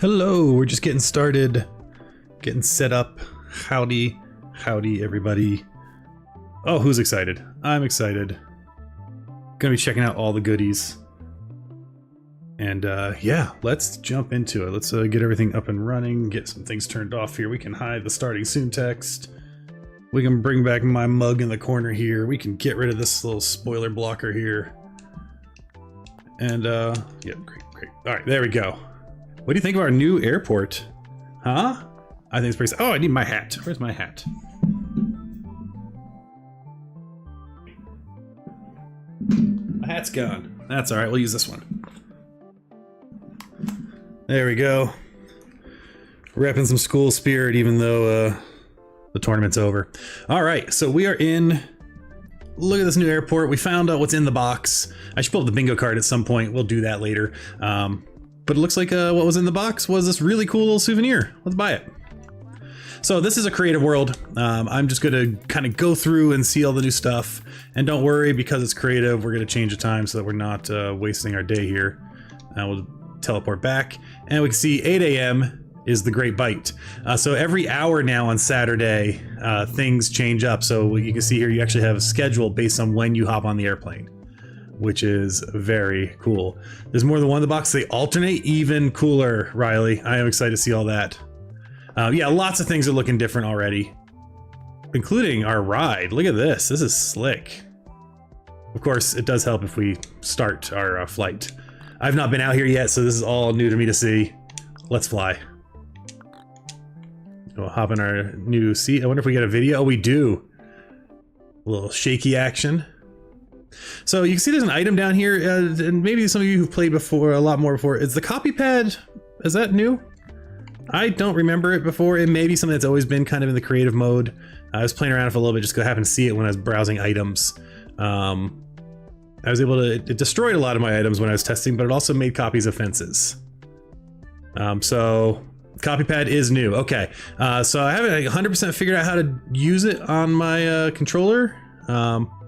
Hello, we're just getting started, getting set up. Howdy, howdy everybody. Oh, who's excited? I'm excited. Gonna be checking out all the goodies. And yeah, let's jump into it. Let's get everything up and running, get some things turned off here. We can hide the starting soon text. We can bring back my mug in the corner here. We can get rid of this little spoiler blocker here. And yeah, great. All right, there we go. What do you think of our new airport? Huh? I think it's pretty. Oh, I need my hat. Where's my hat? My hat's gone. That's all right. We'll use this one. There we go. Repping some school spirit, even though the tournament's over. All right, so we are in. Look at this new airport. We found out what's in the box. I should pull up the bingo card at some point. We'll do that later. But it looks like what was in the box was this really cool little souvenir. Let's buy it. So this is a creative world. I'm just gonna kind of go through and see all the new stuff. And don't worry, because it's creative, we're gonna change the time so that we're not wasting our day here. We'll teleport back, and we can see 8 a.m. is the Great Bite. So every hour now on Saturday, things change up. So you can see here, you actually have a schedule based on when you hop on the airplane, which is very cool. There's more than one in the box. They alternate, even cooler, Riley. I am excited to see all that. Yeah, lots of things are looking different already, including our ride. Look at this. This is slick. Of course, it does help if we start our flight. I've not been out here yet, so this is all new to me to see. Let's fly. We'll hop in our new seat. I wonder if we get a video. Oh, we do. A little shaky action. So you can see there's an item down here, and maybe some of you who've played before, a lot more before. Is the copy pad, is that new? I don't remember it before. It may be something that's always been kind of in the creative mode. I was playing around for a little bit just because I happened to see it when I was browsing items. I was able to, it destroyed a lot of my items when I was testing, but it also made copies of fences. So copy pad is new. Okay, so I haven't 100% figured out how to use it on my controller.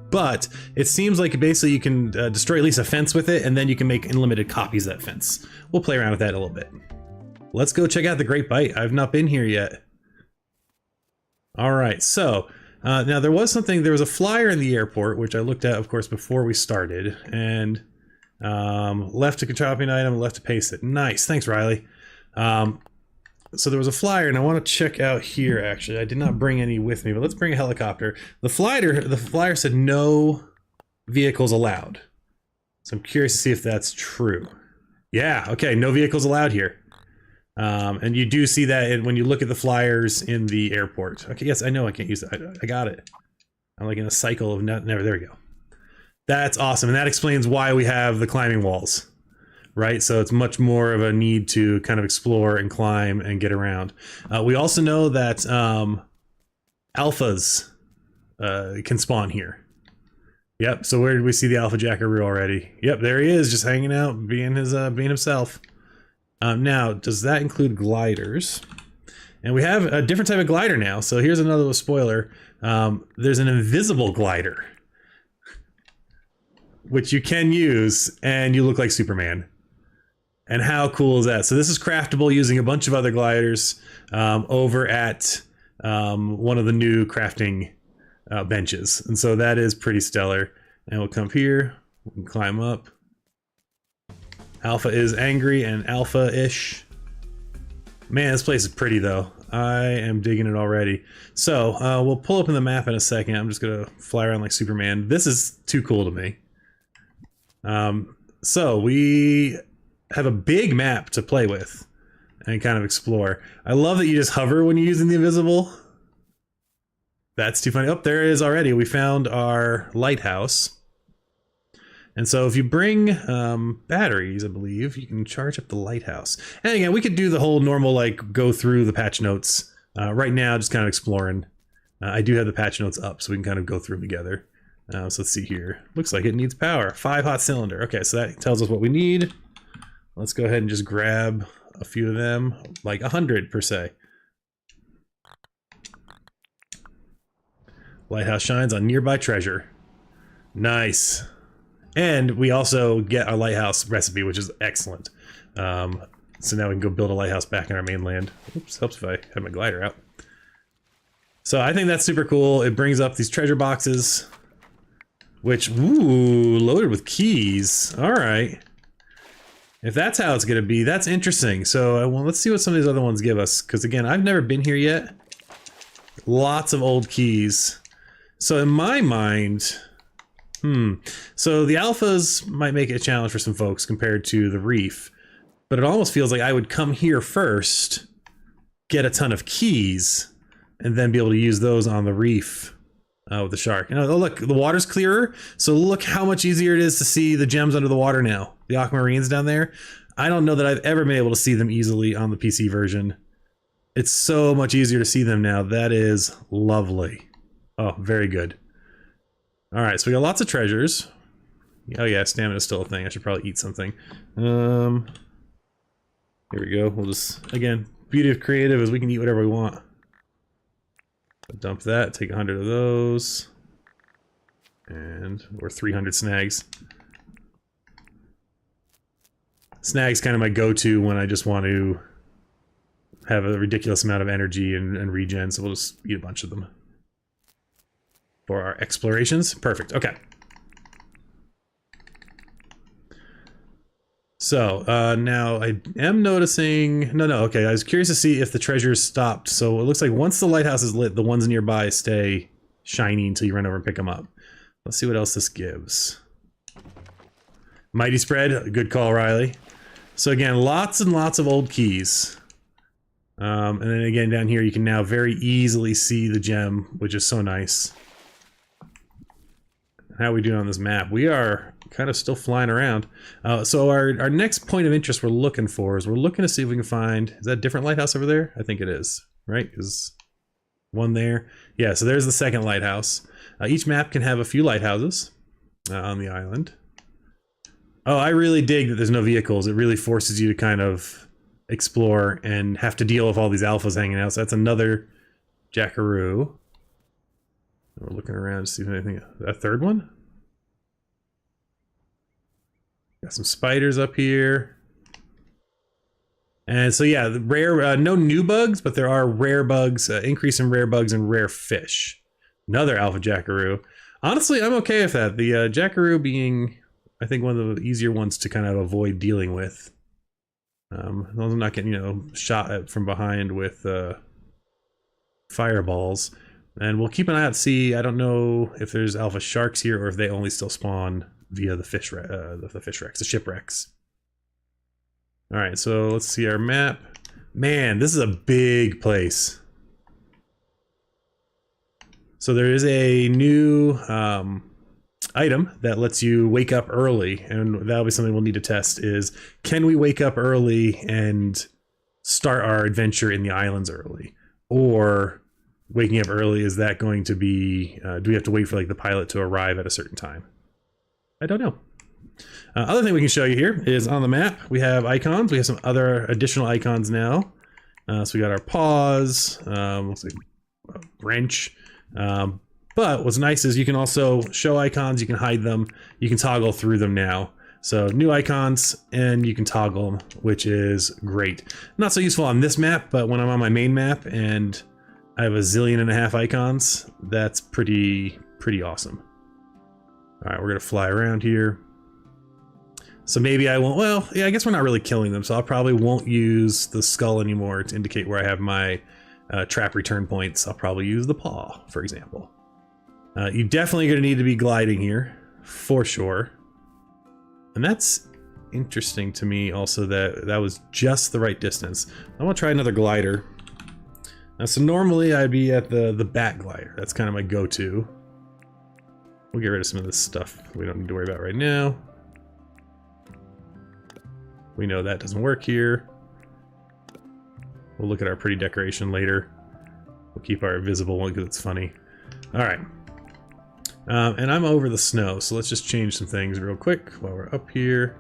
But it seems like basically you can destroy at least a fence with it, and then you can make unlimited copies of that fence. We'll play around with that a little bit. Let's go check out the Great Bite. I've not been here yet. All right, so now there was a flyer in the airport, which I looked at, of course, before we started, and left to copy an item, left to paste it. Nice, thanks, Riley. So there was a flyer, and I want to check out here, actually. I did not bring any with me, but let's bring a helicopter. The flyer said no vehicles allowed. So I'm curious to see if that's true. Yeah, okay, no vehicles allowed here. And you do see that when you look at the flyers in the airport. Okay, yes, I know I can't use it. I got it. I'm like in a cycle of never, there we go. That's awesome, and that explains why we have the climbing walls. Right, so it's much more of a need to kind of explore and climb and get around. We also know that alphas can spawn here. Yep, so where did we see the alpha jackaroo already? Yep, there he is, just hanging out, being himself. Now, does that include gliders? And we have a different type of glider now, so here's another little spoiler. There's an invisible glider, which you can use, and you look like Superman. And how cool is that? So this is craftable using a bunch of other gliders over at one of the new crafting benches. And so that is pretty stellar. And we'll come up here, we can climb up. Alpha is angry and alpha-ish. Man, this place is pretty though. I am digging it already. So we'll pull up in the map in a second. I'm just gonna fly around like Superman. This is too cool to me. So we have a big map to play with and kind of explore. I love that you just hover when you're using the invisible. That's too funny. Oh, there it is already. We found our lighthouse. And so if you bring batteries, I believe, you can charge up the lighthouse. And again, we could do the whole normal, like, go through the patch notes. Right now, just kind of exploring. I do have the patch notes up, so we can kind of go through them together. So let's see here. Looks like it needs power. 5 hot cylinder. Okay, so that tells us what we need. Let's go ahead and just grab a few of them, like 100 per se. Lighthouse shines on nearby treasure. Nice. And we also get our lighthouse recipe, which is excellent. So now we can go build a lighthouse back in our mainland. Oops, helps if I have my glider out. So I think that's super cool. It brings up these treasure boxes, which, ooh, loaded with keys. All right. If that's how it's going to be, that's interesting. So well, let's see what some of these other ones give us. Because again, I've never been here yet. Lots of old keys. So in my mind, so the alphas might make it a challenge for some folks compared to the reef. But it almost feels like I would come here first, get a ton of keys, and then be able to use those on the reef with the shark. And oh, look, the water's clearer. So look how much easier it is to see the gems under the water now. The aquamarines down there. I don't know that I've ever been able to see them easily on the PC version. It's so much easier to see them now. That is lovely. Oh, very good. All right, so we got lots of treasures. Oh yeah, stamina's still a thing. I should probably eat something. Here we go. We'll just, again, beauty of creative is we can eat whatever we want. Dump that, take 100 of those. And we're 300 snags. Snag's kind of my go-to when I just want to have a ridiculous amount of energy and regen, so we'll just eat a bunch of them. For our explorations. Perfect, okay. So, now I am noticing... No, okay, I was curious to see if the treasures stopped. So it looks like once the lighthouse is lit, the ones nearby stay shiny until you run over and pick them up. Let's see what else this gives. Mighty Spread, good call, Riley. So again, lots and lots of old keys. And then again, down here, you can now very easily see the gem, which is so nice. How are we doing on this map? We are kind of still flying around. So our next point of interest we're looking for is we're looking to see if we can find... Is that a different lighthouse over there? I think it is, right? Is one there? Yeah, so there's the second lighthouse. Each map can have a few lighthouses on the island. Oh, I really dig that there's no vehicles. It really forces you to kind of explore and have to deal with all these alphas hanging out. So that's another jackaroo. We're looking around to see if anything... A third one? Got some spiders up here. And so yeah, the rare, no new bugs, but there are rare bugs, increase in rare bugs and rare fish. Another alpha jackaroo. Honestly, I'm okay with that. The jackaroo being, I think, one of the easier ones to kind of avoid dealing with. As long as I'm not getting, you know, shot at from behind with fireballs. And we'll keep an eye out to see. I don't know if there's alpha sharks here or if they only still spawn via the fish wrecks, the shipwrecks. All right, so let's see our map. Man, this is a big place. So there is a new item that lets you wake up early, and that'll be something we'll need to test. Is can we wake up early and start our adventure in the islands early, or waking up early, is that going to be, do we have to wait for like the pilot to arrive at a certain time? I don't know. Other thing we can show you here is on the map, we have icons. We have some other additional icons now. So we got our paws, looks like a wrench. But what's nice is you can also show icons, you can hide them, you can toggle through them now. So new icons, and you can toggle them, which is great. Not so useful on this map, but when I'm on my main map and I have 1.5 zillion icons, that's pretty awesome. All right, we're gonna fly around here. So maybe I won't, well, yeah, I guess we're not really killing them, so I probably won't use the skull anymore to indicate where I have my trap return points. I'll probably use the paw, for example. You're definitely gonna need to be gliding here, for sure. And that's interesting to me also that that was just the right distance. I wanna try another glider. Now, so normally I'd be at the bat glider. That's kind of my go-to. We'll get rid of some of this stuff we don't need to worry about right now. We know that doesn't work here. We'll look at our pretty decoration later. We'll keep our invisible one because it's funny. All right. And I'm over the snow, so let's just change some things real quick while we're up here.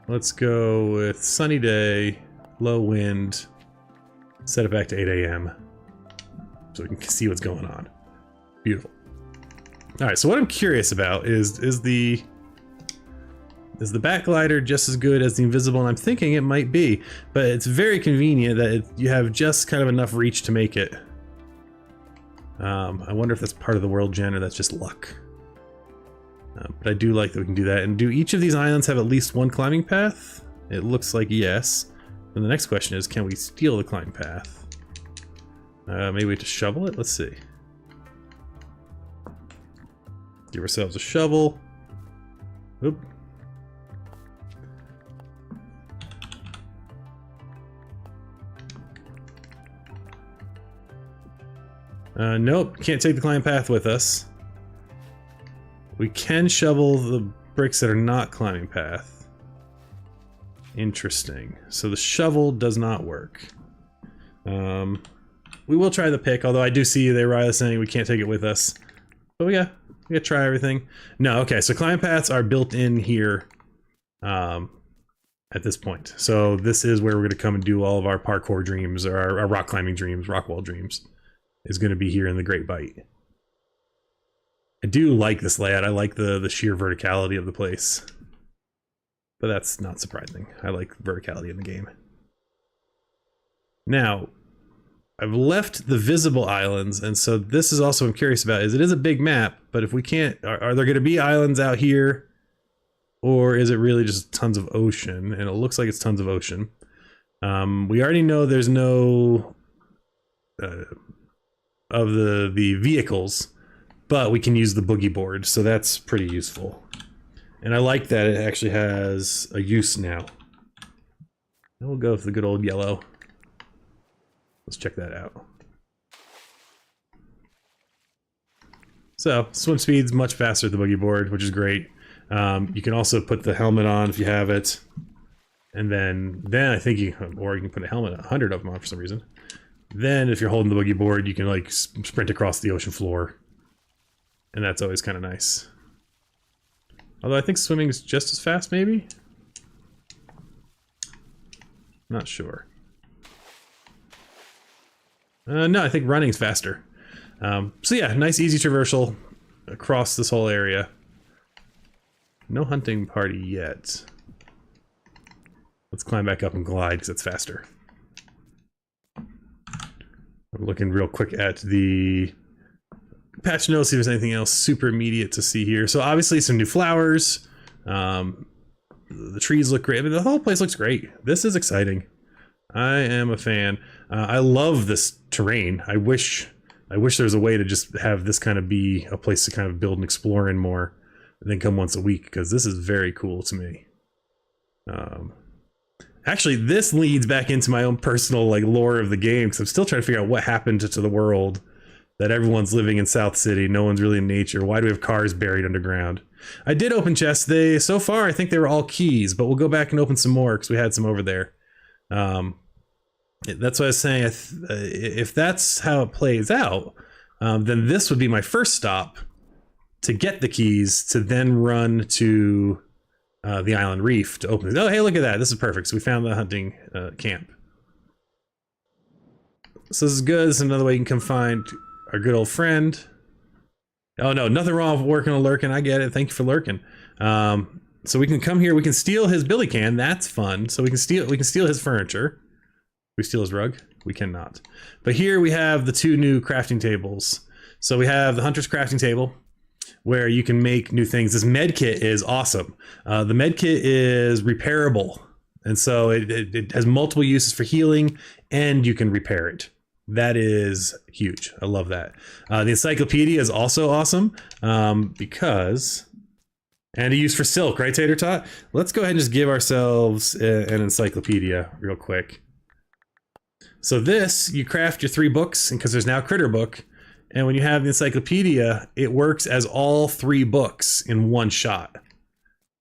Let's go with sunny day, low wind, set it back to 8 a.m. so we can see what's going on. Beautiful. All right, so what I'm curious about is the Is the backglider just as good as the invisible? And I'm thinking it might be, but it's very convenient that you have just kind of enough reach to make it. I wonder if that's part of the world gen or that's just luck. But I do like that we can do that. And do each of these islands have at least one climbing path? It looks like yes. And the next question is, can we steal the climbing path? Maybe we have to shovel it? Let's see. Give ourselves a shovel. Oop. Nope, can't take the climb path with us. We can shovel the bricks that are not climbing path. Interesting. So the shovel does not work. We will try the pick, although I do see they were saying we can't take it with us. But we gotta try everything. No, okay, so climb paths are built in here at this point. So this is where we're gonna come and do all of our parkour dreams, or our rock climbing dreams, rock wall dreams. Is going to be here in the Great Bite. I do like this layout. I like the sheer verticality of the place. But that's not surprising. I like verticality in the game. Now, I've left the visible islands, and so this is also what I'm curious about. Is it is a big map, but if we can't... Are there going to be islands out here? Or is it really just tons of ocean? And it looks like it's tons of ocean. We already know there's no... of the vehicles, but we can use the boogie board, so that's pretty useful. And I like that it actually has a use now. And we'll go with the good old yellow. Let's check that out. So swim speed's much faster at the boogie board, which is great. You can also put the helmet on if you have it, and then I think you can put a helmet, 100 of them on for some reason. Then if you're holding the boogie board, you can like sprint across the ocean floor. And that's always kind of nice. Although I think swimming is just as fast, maybe? Not sure. No, I think running's faster. So yeah, nice easy traversal across this whole area. No hunting party yet. Let's climb back up and glide because it's faster. I'm looking real quick at the patch notes, see if there's anything else super immediate to see here. So obviously some new flowers. The trees look great. I mean, the whole place looks great. This is exciting. I am a fan. I love this terrain. I wish there was a way to just have this kind of be a place to kind of build and explore in more than come once a week, because this is very cool to me. Actually, this leads back into my own personal like lore of the game, because I'm still trying to figure out what happened to the world, that everyone's living in South City, no one's really in nature. Why do we have cars buried underground? I did open chests. So far, I think they were all keys, but we'll go back and open some more because we had some over there. That's what I was saying. If that's how it plays out, then this would be my first stop to get the keys to then run to the island reef to open it. Oh, hey, look at that. This is perfect. So we found the hunting camp. So this is good. This is another way you can come find our good old friend. Oh no, nothing wrong with working on lurking. I get it. Thank you for lurking. So we can come here. We can steal his billy can. That's fun. So we can steal his furniture. We steal his rug? We cannot. But here we have the two new crafting tables. So we have the hunter's crafting table, where you can make new things. This med kit is awesome. The med kit is repairable, and so it has multiple uses for healing, and you can repair it. That is huge. I love that. The encyclopedia is also awesome because, and a use for silk, right, Tater Tot? Let's go ahead and just give ourselves an encyclopedia real quick. So this, you craft your 3 books, and because there's now a critter book, and when you have the encyclopedia, it works as all 3 books in one shot.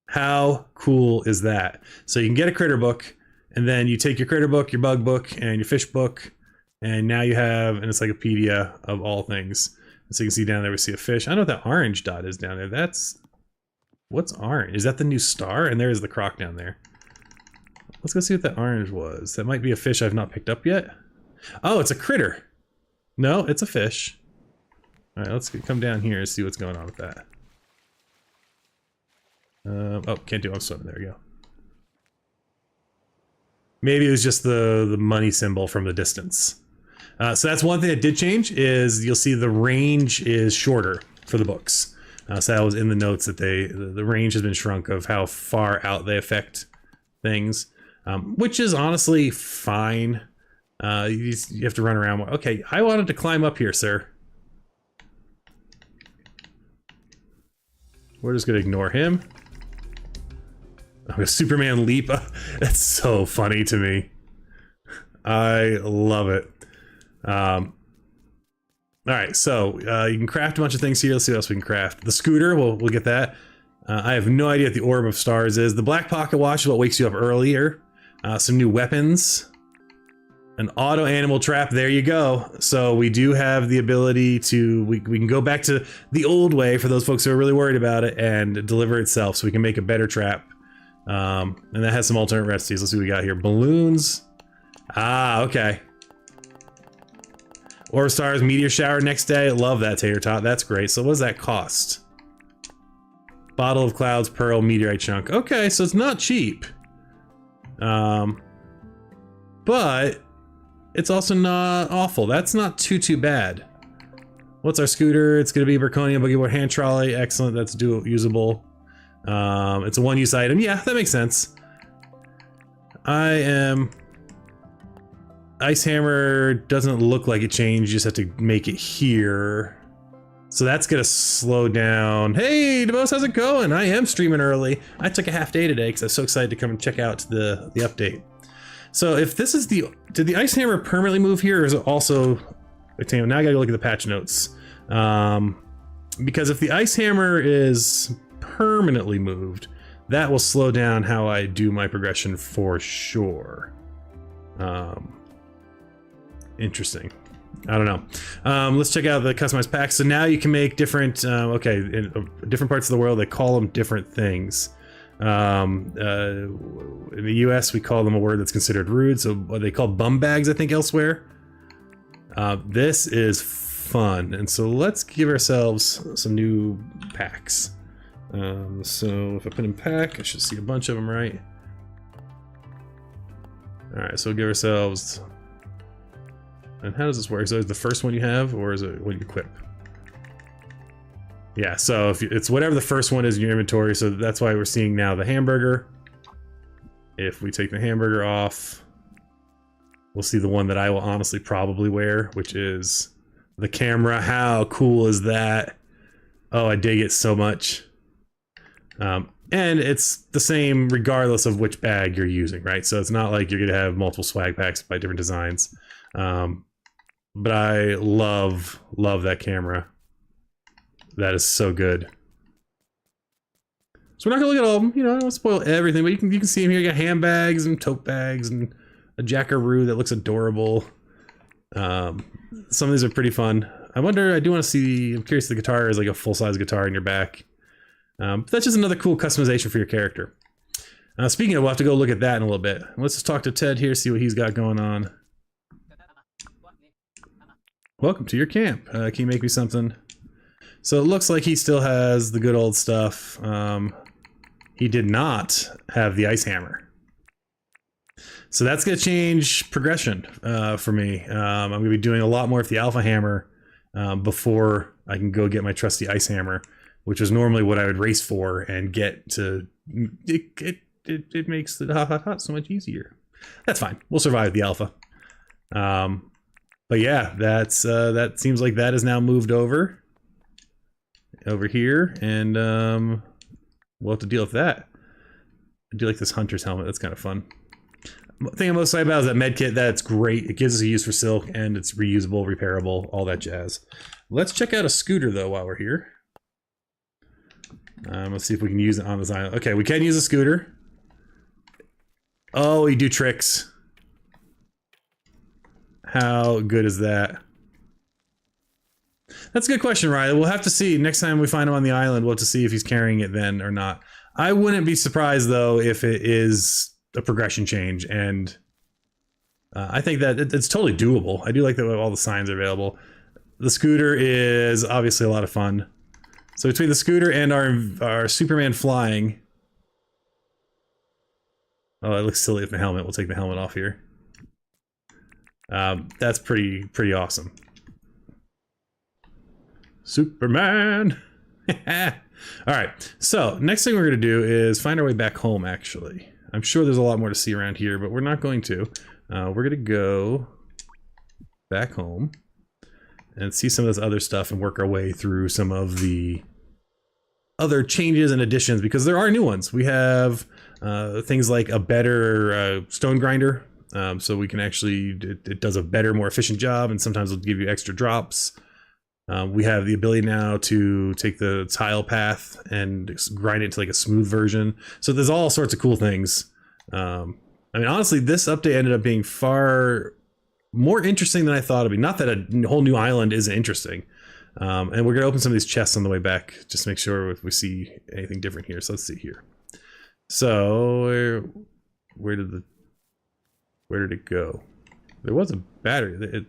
How cool is that? So you can get a critter book, and then you take your critter book, your bug book, and your fish book, and now you have an encyclopedia of all things. So you can see down there, we see a fish. I don't know what that orange dot is down there. That's, what's orange? Is that the new star? And there is the croc down there. Let's go see what that orange was. That might be a fish I've not picked up yet. Oh, it's a critter. No, it's a fish. All right, let's come down here and see what's going on with that. Oh, can't do it. I'm swimming. There we go. Maybe it was just the money symbol from the distance. So that's one thing that did change, is you'll see the range is shorter for the books. So that was in the notes that the range has been shrunk of how far out they affect things, which is honestly fine. You have to run around more. Okay, I wanted to climb up here, sir. We're just gonna ignore him. Oh, a Superman leap. That's so funny to me. I love it. All right, so you can craft a bunch of things here. Let's see what else we can craft. The scooter, we'll get that. I have no idea what the Orb of Stars is. The Black Pocket Watch is what wakes you up earlier. Some new weapons. An auto animal trap, there you go. So we do have the ability to, we can go back to the old way for those folks who are really worried about it and deliver itself, so we can make a better trap. And that has some alternate recipes. Let's see what we got here. Balloons. Ah, okay. Orb Stars, meteor shower next day. Love that, Tater Tot. That's great. So what does that cost? Bottle of Clouds, Pearl, Meteorite Chunk. Okay, so it's not cheap. But it's also not awful. That's not too bad. What's our scooter? It's gonna be Berconium Boogie Board Hand Trolley. Excellent, that's usable. It's a one-use item. Yeah, that makes sense. Ice Hammer doesn't look like it changed. You just have to make it here. So that's gonna slow down. Hey, DeBose, how's it going? I am streaming early. I took a half day today because I was so excited to come and check out the update. So if this is did the Ice Hammer permanently move here, or is it also, now I gotta look at the patch notes. Because if the Ice Hammer is permanently moved, that will slow down how I do my progression for sure. Interesting. I don't know. Let's check out the customized packs. So now you can make different, okay, in different parts of the world, they call them different things. In the US, we call them a word that's considered rude, so what they call bum bags, I think, elsewhere. This is fun, and so let's give ourselves some new packs. So if I put in pack, I should see a bunch of them, right? Alright, so we'll give ourselves... And how does this work? So is the first one you have, or is it what you equip? Yeah, so if it's whatever the first one is in your inventory, so that's why we're seeing now the hamburger. If we take the hamburger off, we'll see the one that I will honestly probably wear, which is the camera. How cool is that? Oh, I dig it so much. And it's the same regardless of which bag you're using, right? So it's not like you're gonna have multiple swag packs by different designs. But I love that camera. That is so good. So we're not gonna look at all of them, you know, I don't spoil everything, but you can see them here. You got handbags and tote bags and a jackaroo that looks adorable. Some of these are pretty fun. I wonder, I do want to see, I'm curious if the guitar is like a full-size guitar in your back. But that's just another cool customization for your character. Speaking of, we'll have to go look at that in a little bit. Let's just talk to Ted here, see what he's got going on. Welcome to your camp. Can you make me something? So it looks like he still has the good old stuff. He did not have the Ice Hammer. So that's going to change progression for me. I'm going to be doing a lot more with the Alpha Hammer before I can go get my trusty Ice Hammer, which is normally what I would race for and get to. It makes the hot so much easier. That's fine. We'll survive the Alpha. But yeah, that seems like that is now moved over here, and we'll have to deal with that. I do like this hunter's helmet. That's kind of fun. The thing I'm most excited about is that medkit. That's great. It gives us a use for silk, and it's reusable, repairable, all that jazz. Let's check out a scooter though while we're here. Let's see if we can use it on this island. Okay, we can use a scooter. Oh, we do tricks. How good is that? That's a good question, Riley. We'll have to see. Next time we find him on the island, we'll have to see if he's carrying it then or not. I wouldn't be surprised, though, if it is a progression change. And I think that it's totally doable. I do like that all the signs are available. The scooter is obviously a lot of fun. So between the scooter and our Superman flying, Oh, it looks silly with the helmet. We'll take the helmet off here. That's pretty awesome. Superman! Alright, so next thing we're going to do is find our way back home, actually. I'm sure there's a lot more to see around here, but we're not going to. We're going to go back home and see some of this other stuff and work our way through some of the other changes and additions, because there are new ones. We have things like a better stone grinder, so we can actually, it does a better, more efficient job, and sometimes it'll give you extra drops. We have the ability now to take the tile path and grind it to like a smooth version. So there's all sorts of cool things. I mean, honestly, this update ended up being far more interesting than I thought it'd be. Not that a whole new island isn't interesting. And we're gonna open some of these chests on the way back, just to make sure if we see anything different here. So let's see here. So where did it go? There was a battery.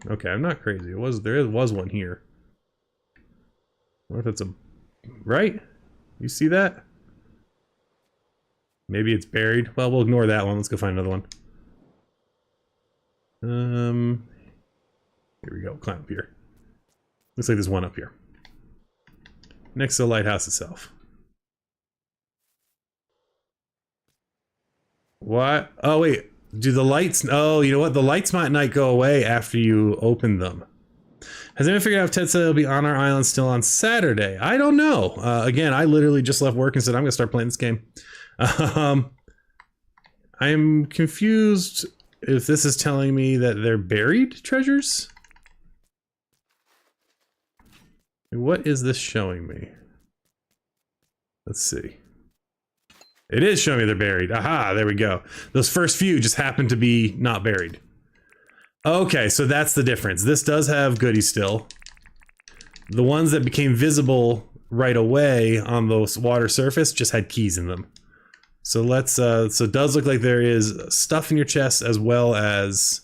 Okay, I'm not crazy. There was one here. What if it's a right? You see that? Maybe it's buried. Well, we'll ignore that one. Let's go find another one. Here we go. Climb up here. Looks like there's one up here. Next to the lighthouse itself. What? Oh, wait. Do the lights... Oh, you know what? The lights might not go away after you open them. Has anyone figured out if Ted said it'll be on our island still on Saturday? I don't know. Again, I literally just left work and said I'm going to start playing this game. I'm confused if this is telling me that they're buried treasures. What is this showing me? Let's see. It is showing me they're buried. Aha, there we go. Those first few just happen to be not buried. Okay, so that's the difference. This does have goodies still. The ones that became visible right away on the water surface just had keys in them. So let's, so it does look like there is stuff in your chest as well as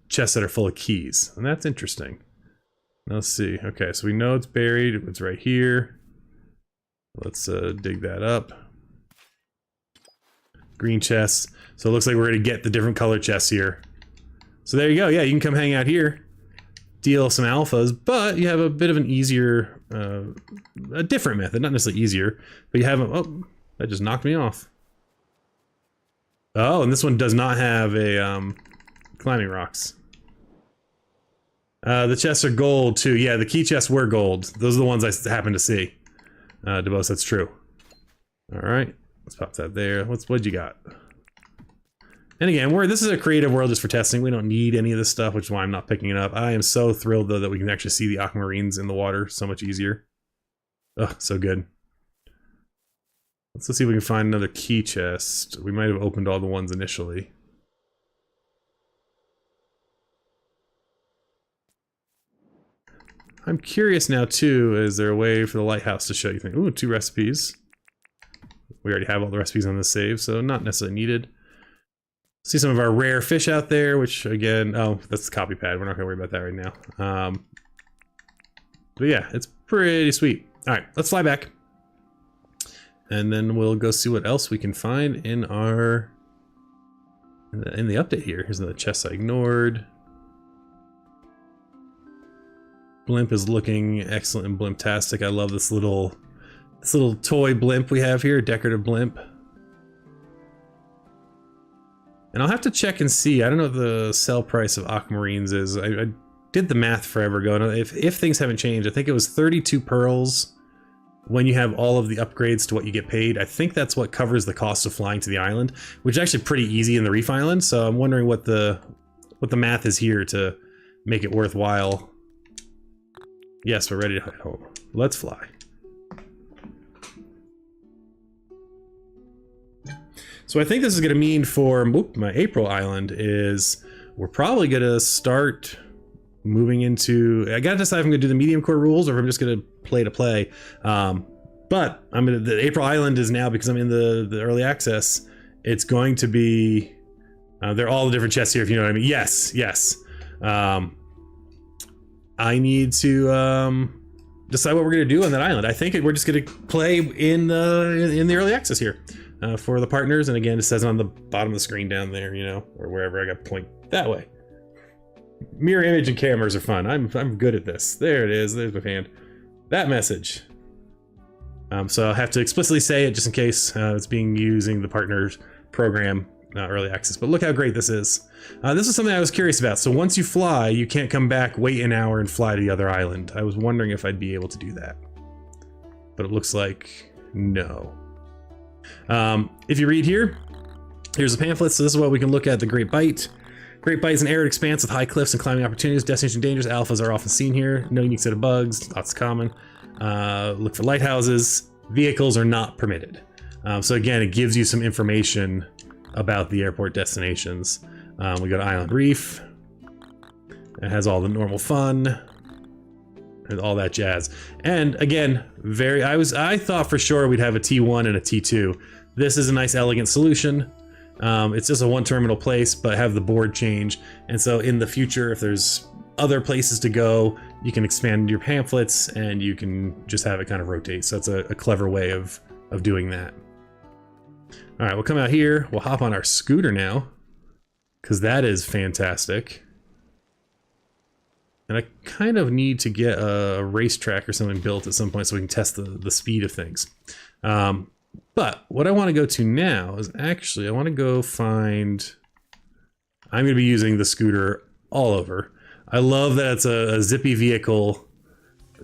chests that are full of keys. And that's interesting. Let's see. Okay, so we know it's buried. It's right here. Let's dig that up. Green chests. So it looks like we're going to get the different color chests here. So there you go. Yeah, you can come hang out here. Deal some alphas, but you have a bit of an easier, a different method. Not necessarily easier, but you have a... Oh, that just knocked me off. Oh, and this one does not have a climbing rocks. The chests are gold too. Yeah, the key chests were gold. Those are the ones I happen to see. DeBose, that's true. All right, let's pop that there. What'd you got? And again, this is a creative world just for testing. We don't need any of this stuff, which is why I'm not picking it up. I am so thrilled though that we can actually see the aquamarines in the water so much easier. Oh, so good. Let's see if we can find another key chest. We might have opened all the ones initially. I'm curious now too, is there a way for the lighthouse to show you things? Ooh, 2 recipes. We already have all the recipes on the save, so not necessarily needed. See some of our rare fish out there, which again, oh, that's the copy pad. We're not gonna worry about that right now. But yeah, it's pretty sweet. All right, let's fly back. And then we'll go see what else we can find in our, in the update here. Here's another chest I ignored. Blimp is looking excellent and blimptastic. I love this little toy blimp we have here, decorative blimp. And I'll have to check and see. I don't know what the sell price of aquamarines is. I did the math forever ago, and if things haven't changed, I think it was 32 pearls when you have all of the upgrades to what you get paid. I think that's what covers the cost of flying to the island, which is actually pretty easy in the Reef Island. So I'm wondering what the math is here to make it worthwhile. Yes, we're ready to head home. Let's fly. So I think this is going to mean for my April island is we're probably going to start moving into... I got to decide if I'm going to do the Mediumcore rules or if I'm just going to play. But the April island is now, because I'm in the early access, it's going to be... they're all the different chests here, if you know what I mean. Yes. I need to decide what we're going to do on that island. I think we're just going to play in the early access here. for the partners. And again, it says on the bottom of the screen down there, you know, or wherever I got to point that way. Mirror image and cameras are fun. I'm good at this. There it is. There's my hand. That message. So I'll have to explicitly say it just in case it's being using the partners program early access. But look how great this is. This is something I was curious about. So once you fly, you can't come back, wait an hour, and fly to the other island. I was wondering if I'd be able to do that. But it looks like no. If you read here, here's a pamphlet. So this is what we can look at. The Great Bight. Great Bight is an arid expanse with high cliffs and climbing opportunities. Destination dangers. Alphas are often seen here. No unique set of bugs. Lots common. Look for lighthouses. Vehicles are not permitted. So again, it gives you some information about the airport destinations. We go to Island Reef. It has all the normal fun and all that jazz. And again, I thought for sure we'd have a T1 and a T2. This is a nice elegant solution. It's just a one terminal place, but have the board change. And so in the future, if there's other places to go, you can expand your pamphlets and you can just have it kind of rotate. So it's a clever way of doing that. All right, we'll come out here. We'll hop on our scooter now, because that is fantastic. And I kind of need to get a racetrack or something built at some point so we can test the speed of things. But what I want to go to now is actually, I want to go find, I'm going to be using the scooter all over. I love that it's a zippy vehicle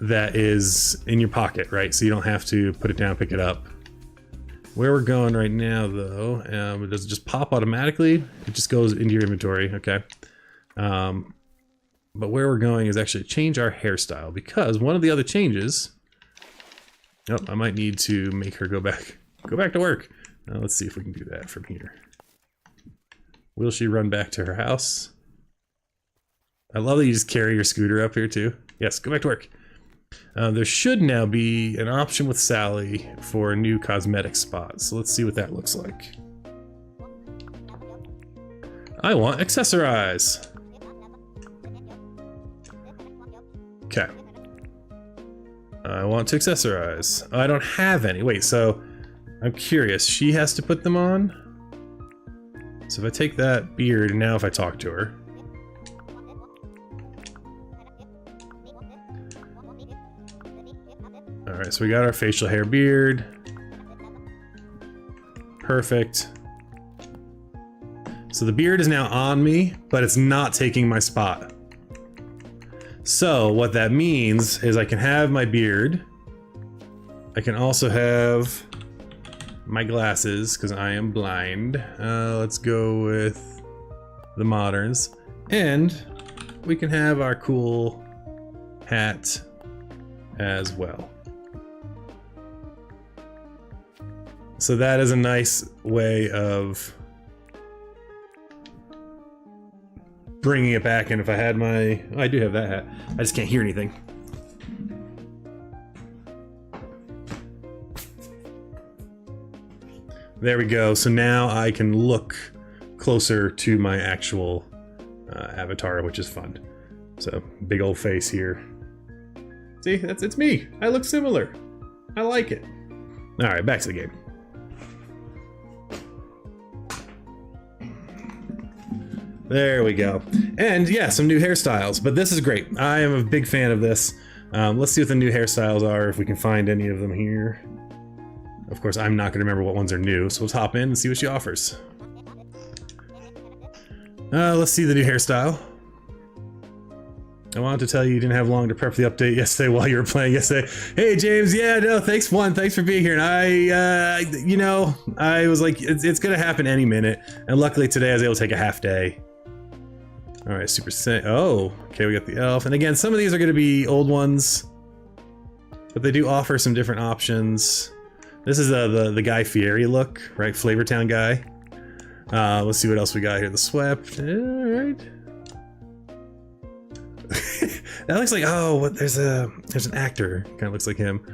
that is in your pocket, right? So you don't have to put it down, pick it up. Where we're going right now, though, does it just pop automatically? It just goes into your inventory, okay. But where we're going is actually change our hairstyle, because one of the other changes, oh, I might need to make her go back to work. Let's see if we can do that from here. Will she run back to her house? I love that you just carry your scooter up here too. Yes, go back to work. There should now be an option with Sally for a new cosmetic spot. So let's see what that looks like. I want accessorize. Okay. I want to accessorize. I don't have any. Wait, so I'm curious. She has to put them on? So if I take that beard, and now if I talk to her. Alright, so we got our facial hair beard. Perfect. So the beard is now on me, but it's not taking my spot. So what that means is I can have my beard. I can also have my glasses, because I am blind. Let's go with the moderns. And we can have our cool hat as well. So that is a nice way of bringing it back. And if I had my, oh, I do have that hat. I just can't hear anything. There we go. So now I can look closer to my actual avatar, which is fun. So big old face here. See, it's me. I look similar. I like it. All right, back to the game. There we go. And yeah, some new hairstyles, but this is great. I am a big fan of this. Let's see what the new hairstyles are, if we can find any of them here. Of course, I'm not going to remember what ones are new, so let's hop in and see what she offers. Let's see the new hairstyle. I wanted to tell you didn't have long to prep the update yesterday while you were playing yesterday. Hey, James, yeah, no, thanks for being here. And you know, I was like, it's going to happen any minute. And luckily today I was able to take a half day. All right, Super Saiyan. Oh, okay, we got the elf. And again, some of these are going to be old ones, but they do offer some different options. This is the Guy Fieri look, right? Flavortown guy. Let's see what else we got here. The Swept. All right. That looks like, oh, what? There's an actor. Kind of looks like him.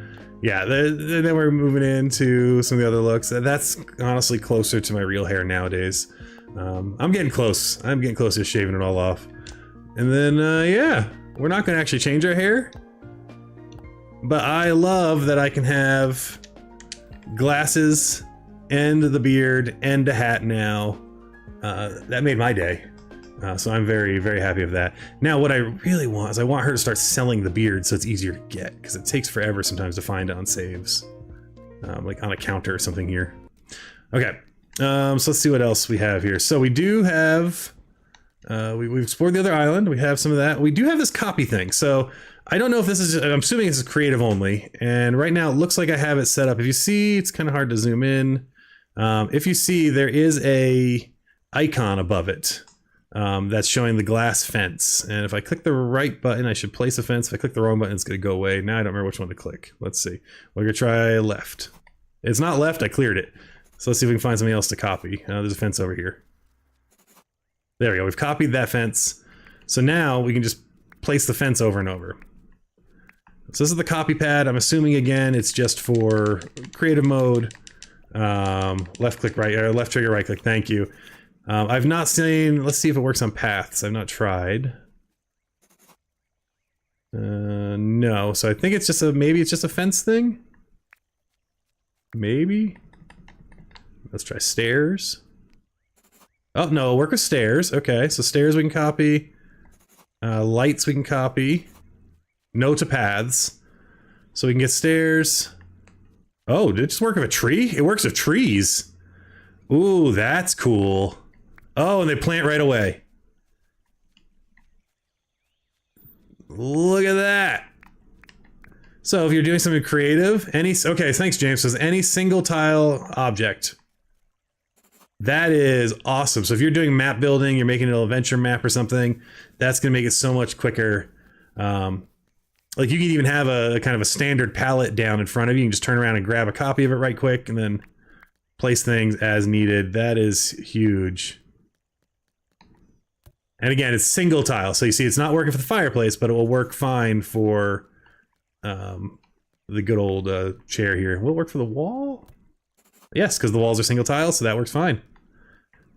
Yeah. Then we're moving into some of the other looks. That's honestly closer to my real hair nowadays. I'm getting close. I'm getting close to shaving it all off. And then, yeah, we're not going to actually change our hair. But I love that I can have glasses and the beard and a hat now. That made my day. So I'm very, very happy with that. Now what I really want is I want her to start selling the beard so it's easier to get, because it takes forever sometimes to find it on saves. Like on a counter or something here. Okay, so let's see what else we have here. So we do have, we've explored the other island. We have some of that. We do have this copy thing. So I don't know if this is, I'm assuming this is creative only. And right now it looks like I have it set up. If you see, it's kind of hard to zoom in. If you see, there is a icon above it. That's showing the glass fence. And if I click the right button, I should place a fence. If I click the wrong button, it's going to go away. Now I don't remember which one to click. Let's see. We're going to try left. It's not left. I cleared it. So let's see if we can find something else to copy. There's a fence over here. There we go. We've copied that fence. So now we can just place the fence over and over. So this is the copy pad. I'm assuming, again, it's just for creative mode. Left click right, or left trigger right click. Thank you. I've not seen, let's see if it works on paths. I've not tried. No, so I think it's just a, maybe it's just a fence thing? Maybe? Let's try stairs. Oh, no, work with stairs. Okay, so stairs we can copy. Lights we can copy. No to paths. So we can get stairs. Oh, did it just work with a tree? It works with trees. Ooh, that's cool. Oh, and they plant right away. Look at that. So if you're doing something creative, okay, thanks James, says any single tile object. That is awesome. So if you're doing map building, you're making an adventure map or something, that's gonna make it so much quicker. Like you can even have a kind of a standard palette down in front of you. You can just turn around and grab a copy of it right quick and then place things as needed. That is huge. And again, it's single tile. So you see it's not working for the fireplace, but it will work fine for the good old chair here. Will it work for the wall? Yes, because the walls are single tile, so that works fine.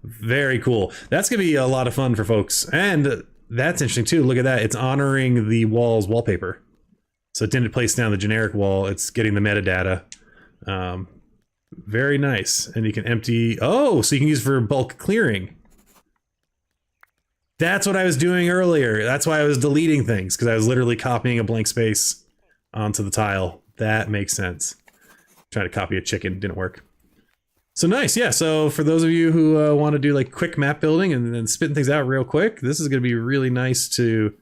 Very cool. That's going to be a lot of fun for folks. And that's interesting too. Look at that. It's honoring the wall's wallpaper. So it didn't place down the generic wall. It's getting the metadata. Very nice. And you can empty. Oh, so you can use for bulk clearing. That's what I was doing earlier. That's why I was deleting things, because I was literally copying a blank space onto the tile. That makes sense. Trying to copy a chicken, didn't work. So nice, yeah. So for those of you who want to do like quick map building and then spitting things out real quick, this is going to be really nice to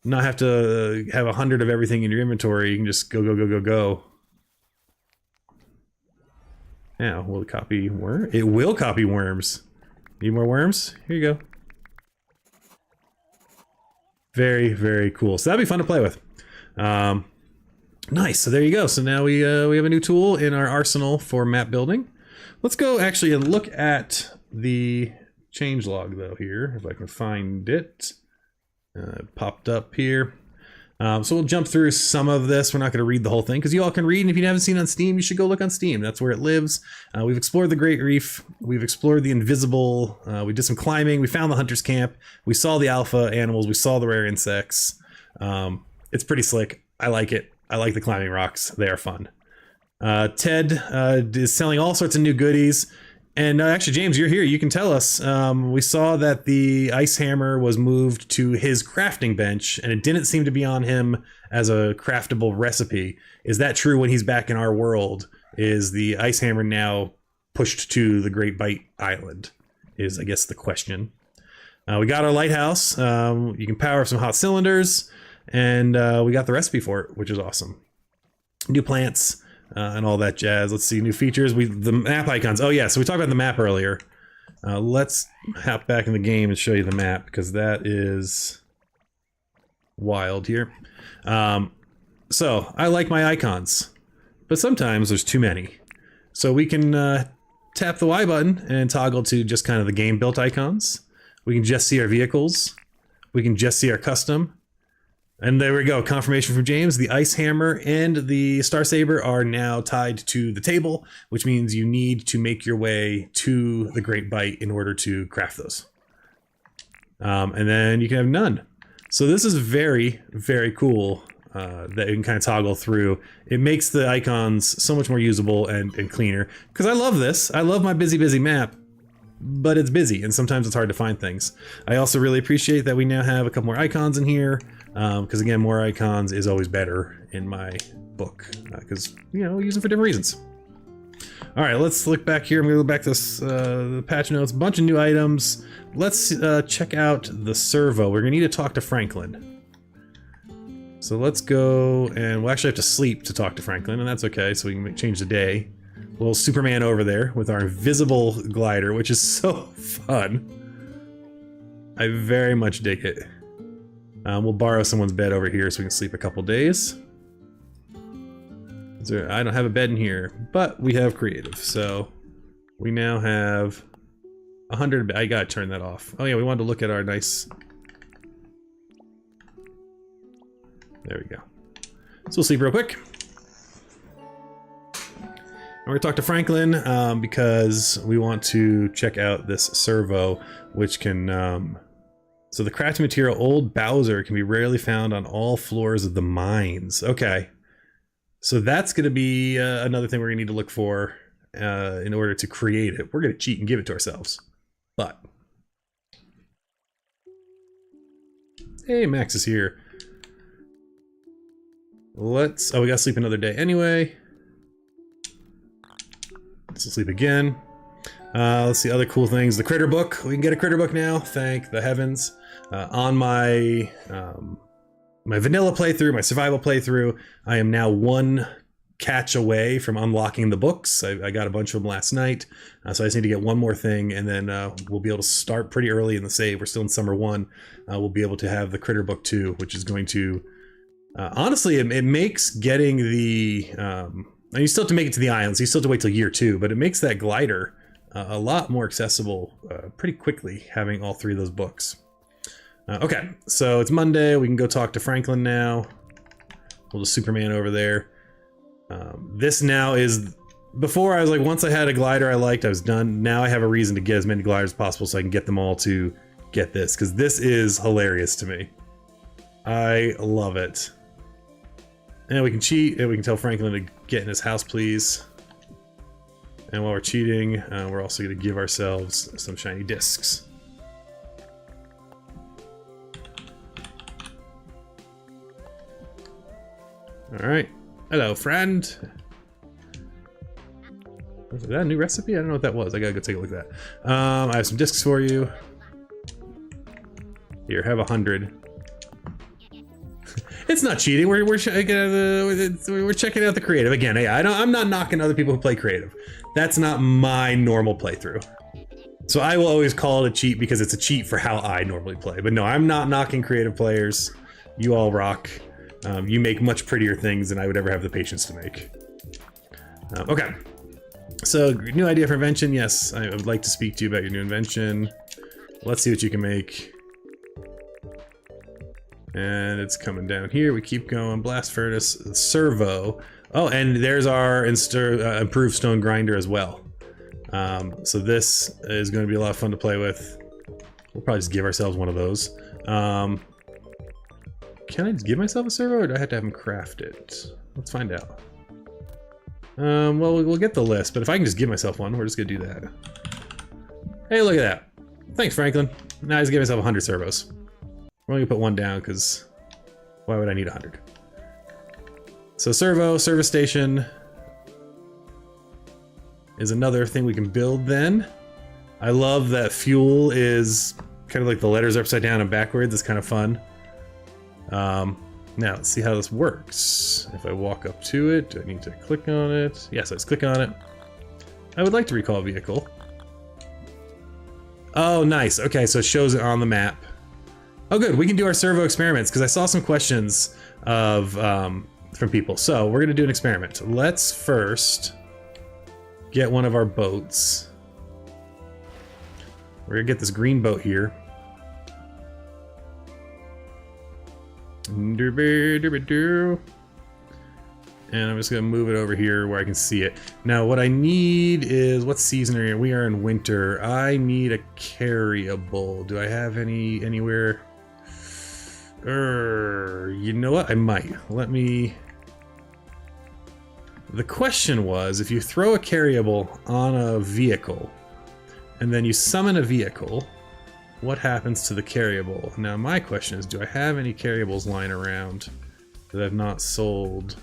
not have to have 100 of everything in your inventory. You can just go, go, go, go, go. Now, will it copy worm? It will copy worms. Need more worms? Here you go. Very, very cool. So that'd be fun to play with. Nice. So there you go. So now we have a new tool in our arsenal for map building. Let's go actually and look at the changelog though here, if I can find it. It popped up here. So we'll jump through some of this. We're not going to read the whole thing because you all can read. And if you haven't seen it on Steam, you should go look on Steam. That's where it lives. We've explored the Great Reef. We've explored the Invisible. We did some climbing. We found the Hunter's Camp. We saw the alpha animals. We saw the rare insects. It's pretty slick. I like it. I like the climbing rocks. They are fun. Ted is selling all sorts of new goodies. And actually, James, you're here. You can tell us. We saw that the ice hammer was moved to his crafting bench, and it didn't seem to be on him as a craftable recipe. Is that true when he's back in our world? Is the ice hammer now pushed to the Great Bite Island? Is, I guess, the question. We got our lighthouse. You can power up some hot cylinders, and we got the recipe for it, which is awesome. New plants. And all that jazz. Let's see, new features. The map icons. Oh yeah, so we talked about the map earlier. Let's hop back in the game and show you the map, because that is wild here. So I like my icons, but sometimes there's too many. So we can tap the Y button and toggle to just kind of the game built icons. We can just see our vehicles. We can just see our custom. And there we go, confirmation from James. The Ice Hammer and the Star Saber are now tied to the table, which means you need to make your way to the Great Bite in order to craft those. And then you can have none. So this is very, very cool. that you can kind of toggle through. It makes the icons so much more usable and cleaner. Because I love this. I love my busy map, but it's busy and sometimes it's hard to find things. I also really appreciate that we now have a couple more icons in here, because again, more icons is always better in my book, because you know, we use them for different reasons. All right, let's look back here. I'm gonna go back to the patch notes, a bunch of new items. Let's check out the servo. We're gonna need to talk to Franklin. So let's go, and we'll actually have to sleep to talk to Franklin, and that's okay, so we can change the day. Little Superman over there with our invisible glider, which is so fun. I very much dig it. We'll borrow someone's bed over here so we can sleep a couple days. I don't have a bed in here, but we have creative, so we now have 100. I gotta turn that off. Oh yeah, we wanted to look at our nice. There we go. So we'll sleep real quick. We're gonna talk to Franklin because we want to check out this servo, which can. So the crafting material Old Bowser can be rarely found on all floors of the mines. Okay, so that's gonna be another thing we're gonna need to look for in order to create it. We're gonna cheat and give it to ourselves, but hey, Max is here. Let's. Oh, we gotta sleep another day anyway. Let's sleep again. Let's see other cool things. The critter book. We can get a critter book now. Thank the heavens. On my my vanilla playthrough, my survival playthrough, I am now one catch away from unlocking the books. I got a bunch of them last night, so I just need to get one more thing, and then we'll be able to start pretty early in the save. We're still in Summer 1. We'll be able to have the critter book 2, which is going to honestly, it makes getting the and you still have to make it to the islands. So you still have to wait till year 2, but it makes that glider a lot more accessible pretty quickly, having all 3 of those books. Okay, so it's Monday. We can go talk to Franklin now. We'll just Superman over there. This now is... Before, I was like, once I had a glider I liked, I was done. Now I have a reason to get as many gliders as possible so I can get them all to get this, because this is hilarious to me. I love it. And we can cheat, and we can tell Franklin to get in his house, please. And while we're cheating, we're also going to give ourselves some shiny discs. Alright. Hello, friend. Is that a new recipe? I don't know what that was. I gotta go take a look at that. I have some discs for you. Here, have 100. It's not cheating. We're checking out the creative again. Hey, I'm not knocking other people who play creative. That's not my normal playthrough. So I will always call it a cheat because it's a cheat for how I normally play. But no, I'm not knocking creative players. You all rock. You make much prettier things than I would ever have the patience to make. Okay. So, new idea for invention. Yes, I would like to speak to you about your new invention. Let's see what you can make. And it's coming down here. We keep going. Blast furnace, servo. Oh, and there's our improved stone grinder as well. So this is going to be a lot of fun to play with. We'll probably just give ourselves one of those. Can I just give myself a servo, or do I have to have him craft it? Let's find out. Well, we'll get the list, but if I can just give myself one, we're just gonna do that. Hey, look at that. Thanks, Franklin. Now I just give myself 100 servos. We're only gonna put one down, because why would I need 100? So servo, service station is another thing we can build then. I love that fuel is kind of like the letters upside down and backwards. It's kind of fun. Now let's see how this works. If I walk up to it, do I need to click on it? Yes, let's click on it. I would like to recall a vehicle. Oh, nice. Okay, so it shows it on the map. Oh, good. We can do our servo experiments, because I saw some questions of from people. So we're gonna do an experiment. Let's first get one of our boats. We're gonna get this green boat here. And I'm just gonna move it over here where I can see it. Now what I need is, what season are we in? We are in winter. I need a carryable. Do I have anywhere? You know what? I might. Let me... The question was, if you throw a carryable on a vehicle, and then you summon a vehicle, what happens to the carryable? Now my question is, do I have any carryables lying around that I've not sold?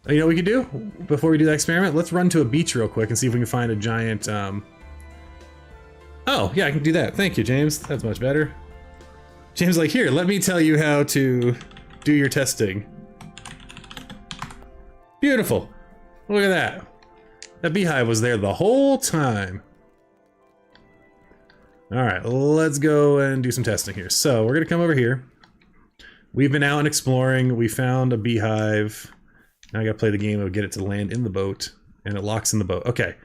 You know what we could do before we do that experiment? Let's run to a beach real quick and see if we can find a giant... Oh, yeah, I can do that. Thank you, James. That's much better. James is like, here, let me tell you how to do your testing. Beautiful. Look at that. That beehive was there the whole time. All right, let's go and do some testing here. So we're gonna come over here. We've been out and exploring. We found a beehive. Now I gotta play the game of get it to land in the boat, and it locks in the boat. Okay,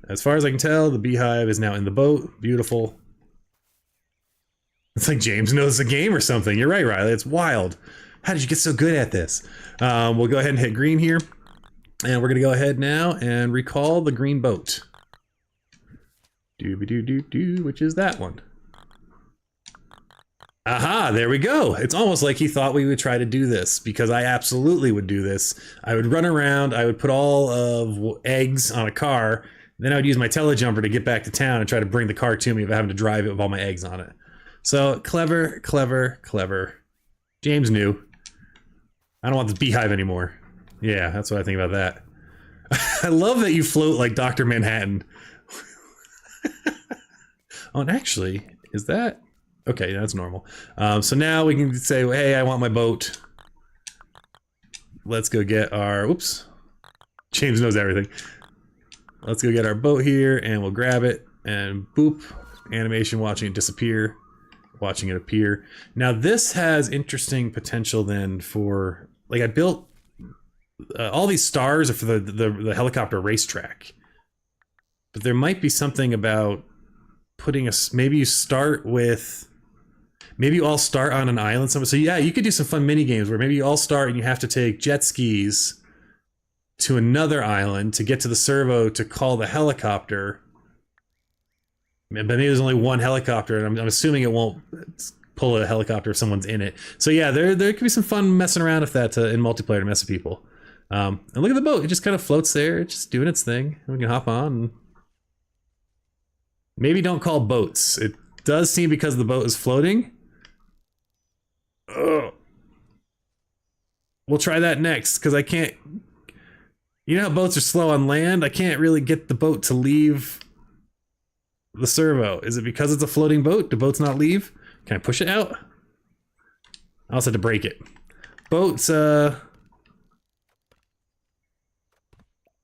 as far as I can tell, the beehive is now in the boat. Beautiful. It's like James knows the game or something. You're right, Riley. It's wild. How did you get so good at this? We'll go ahead and hit green here, and we're gonna go ahead now and recall the green boat. Doo-ba-doo-doo-doo, which is that one. Aha, there we go. It's almost like he thought we would try to do this, because I absolutely would do this. I would run around, I would put all of eggs on a car, then I would use my telejumper to get back to town and try to bring the car to me if I having to drive it with all my eggs on it. So, clever, clever, clever. James knew. I don't want this beehive anymore. Yeah, that's what I think about that. I love that you float like Dr. Manhattan. Oh, and actually, is that... Okay, that's normal. So now we can say, hey, I want my boat. Let's go get our... Oops. James knows everything. Let's go get our boat here, and we'll grab it, and boop. Animation, watching it disappear. Watching it appear. Now this has interesting potential then for... Like, I built... all these stars are for the helicopter racetrack. But there might be something about putting a... Maybe you start with... Maybe you all start on an island somewhere. So yeah, you could do some fun mini games where maybe you all start and you have to take jet skis to another island to get to the servo to call the helicopter. But maybe there's only one helicopter, and I'm assuming it won't pull a helicopter if someone's in it. So yeah, there could be some fun messing around with that in multiplayer to mess with people. And look at the boat; it just kind of floats there, it's just doing its thing. We can hop on. And maybe don't call boats. It does seem because the boat is floating. Ugh. We'll try that next, because I can't... You know how boats are slow on land? I can't really get the boat to leave the servo. Is it because it's a floating boat? Do boats not leave? Can I push it out? I also had to break it. Boats, well,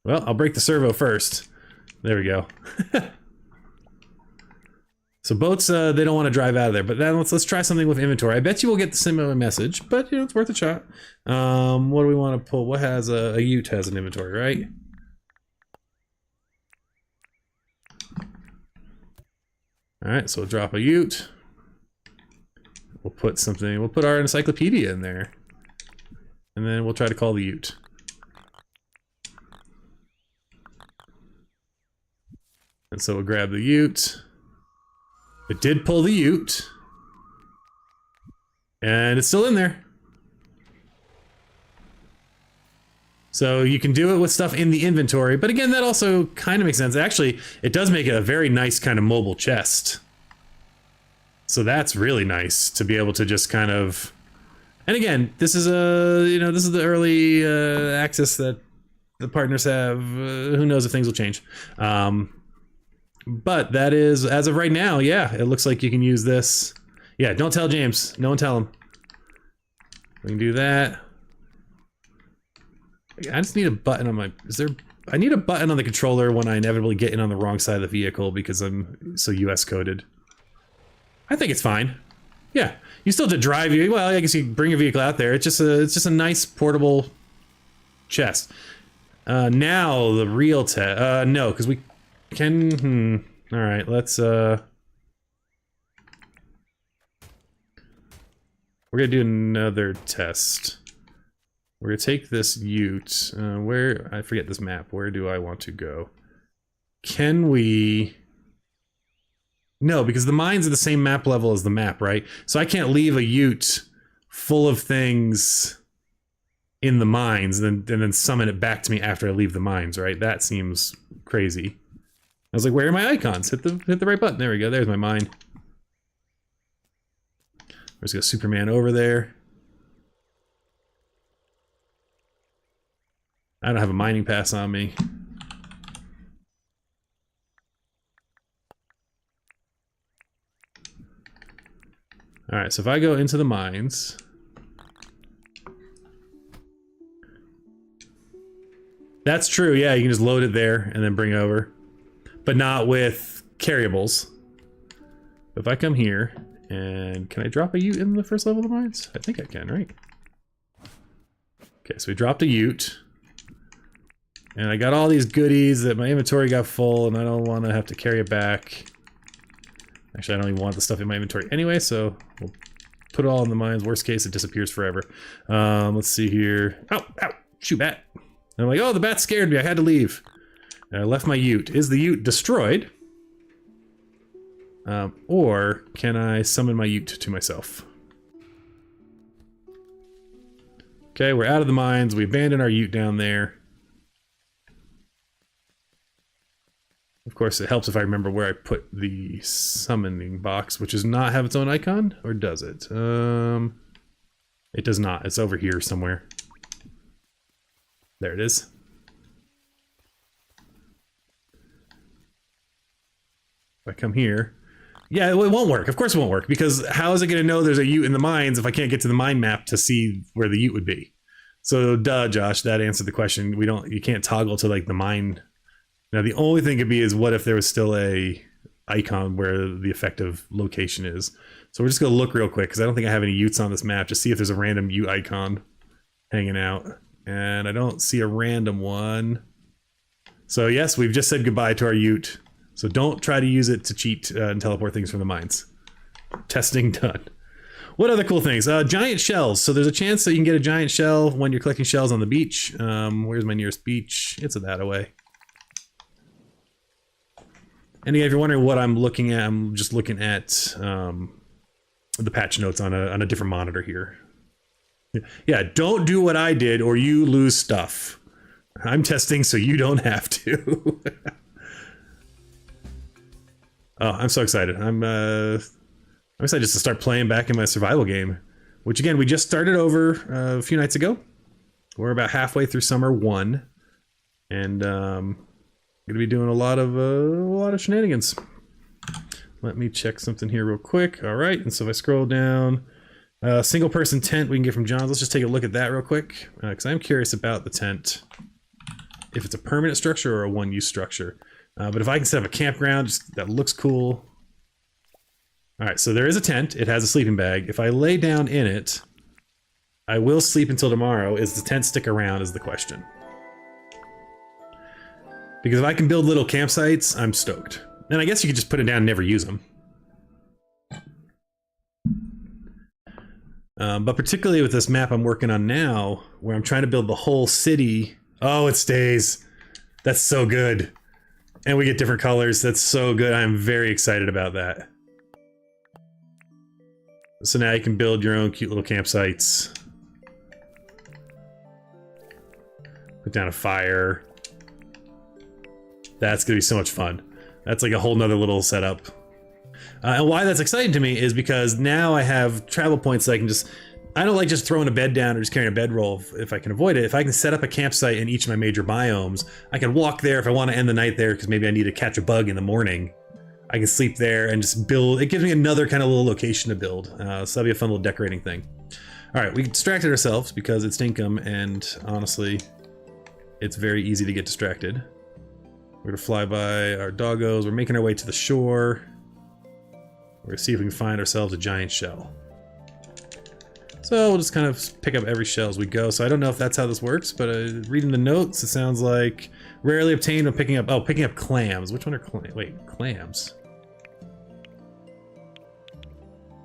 I'll break the servo first. There we go. So boats, they don't want to drive out of there. But then let's try something with inventory. I bet you will get the similar message, but you know, it's worth a shot. What do we want to pull? What has a ute has an inventory, right? All right, so we'll drop a ute. We'll put something. We'll put our encyclopedia in there, and then we'll try to call the ute. And so we'll grab the ute. It did pull the ute. And it's still in there. So you can do it with stuff in the inventory, but again, that also kind of makes sense. Actually, it does make it a very nice kind of mobile chest. So that's really nice to be able to just kind of... And again, this is this is the early access that the partners have. Who knows if things will change. But that is, as of right now, yeah, it looks like you can use this. Yeah, don't tell James. No one tell him. We can do that. I just need a button on my... I need a button on the controller when I inevitably get in on the wrong side of the vehicle because I'm so US coded. I think it's fine. Yeah, you still have to drive you. Well, I guess you bring your vehicle out there. It's just a nice portable chest. Now the real test. No, because we can. All right, let's. We're gonna do another test. We're gonna take this ute. Where I forget this map. Where do I want to go? Can we? No, because the mines are the same map level as the map, right? So I can't leave a ute full of things in the mines and then summon it back to me after I leave the mines, right? That seems crazy. I was like, where are my icons? Hit the right button. There we go. There's my mine. Let's go Superman over there. I don't have a mining pass on me. All right, so if I go into the mines, that's true. Yeah, you can just load it there and then bring it over, but not with carryables. If I come here and can I drop a ute in the first level of the mines? I think I can, right? Okay, so we dropped a ute. And I got all these goodies that my inventory got full and I don't want to have to carry it back. Actually, I don't even want the stuff in my inventory anyway, so we'll put it all in the mines. Worst case, it disappears forever. Let's see here. Ow, ow, shoot bat. And I'm like, oh, the bat scared me. I had to leave. And I left my ute. Is the ute destroyed? Or can I summon my ute to myself? Okay, we're out of the mines. We abandoned our ute down there. Of course, it helps if I remember where I put the summoning box, which does not have its own icon, or does it? It does not. It's over here somewhere. There it is. If I come here, yeah, it won't work. Of course it won't work, because how is it going to know there's a ute in the mines if I can't get to the mine map to see where the ute would be? So, duh, Josh, that answered the question. You can't toggle to like the mine. Now, the only thing could be is what if there was still a icon where the effective location is. So we're just going to look real quick because I don't think I have any utes on this map. Just see if there's a random ute icon hanging out. And I don't see a random one. So yes, we've just said goodbye to our ute. So don't try to use it to cheat and teleport things from the mines. Testing done. What other cool things? Giant shells. So there's a chance that you can get a giant shell when you're collecting shells on the beach. Where's my nearest beach? It's that away. And if you're wondering what I'm looking at, I'm just looking at the patch notes on a different monitor here. Yeah, don't do what I did or you lose stuff. I'm testing so you don't have to. Oh, I'm so excited. I'm excited just to start playing back in my survival game, which again, we just started over a few nights ago. We're about halfway through summer 1, and gonna be doing a lot of shenanigans. Let me check something here real quick. All right, and so if I scroll down, single person tent we can get from John's. Let's just take a look at that real quick, because I'm curious about the tent. If it's a permanent structure or a one-use structure. But if I can set up a campground, that looks cool. All right, so there is a tent. It has a sleeping bag. If I lay down in it, I will sleep until tomorrow. Is the tent stick around is the question. Because if I can build little campsites, I'm stoked. And I guess you could just put it down and never use them. But particularly with this map I'm working on now, where I'm trying to build the whole city. Oh, it stays. That's so good. And we get different colors. That's so good. I'm very excited about that. So now you can build your own cute little campsites. Put down a fire. That's gonna be so much fun. That's like a whole nother little setup. And why that's exciting to me is because now I have travel points that I can just... I don't like just throwing a bed down or just carrying a bedroll if I can avoid it. If I can set up a campsite in each of my major biomes, I can walk there if I want to end the night there because maybe I need to catch a bug in the morning. I can sleep there and just build. It gives me another kind of little location to build. So that'll be a fun little decorating thing. All right, we distracted ourselves because it's Dinkum, and honestly, it's very easy to get distracted. We're gonna fly by our doggos. We're making our way to the shore. We're gonna see if we can find ourselves a giant shell. So we'll just kind of pick up every shell as we go. So I don't know if that's how this works, but reading the notes, it sounds like rarely obtained when picking up, picking up clams. Which one are clams? Wait, clams.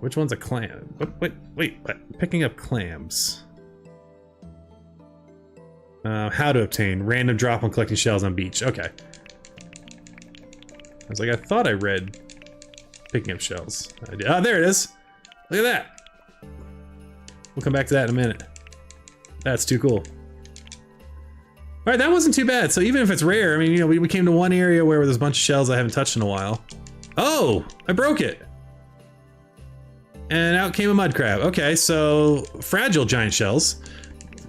Which one's a clam? Wait, what? Picking up clams. How to obtain random drop when collecting shells on beach. Okay. I was like, I thought I read Picking up shells. Oh, there it is. Look at that. We'll come back to that in a minute. That's too cool. All right, that wasn't too bad. So even if it's rare, I mean, you know, we came to one area where there's a bunch of shells I haven't touched in a while. Oh, I broke it. And out came a mud crab. Okay, so fragile giant shells.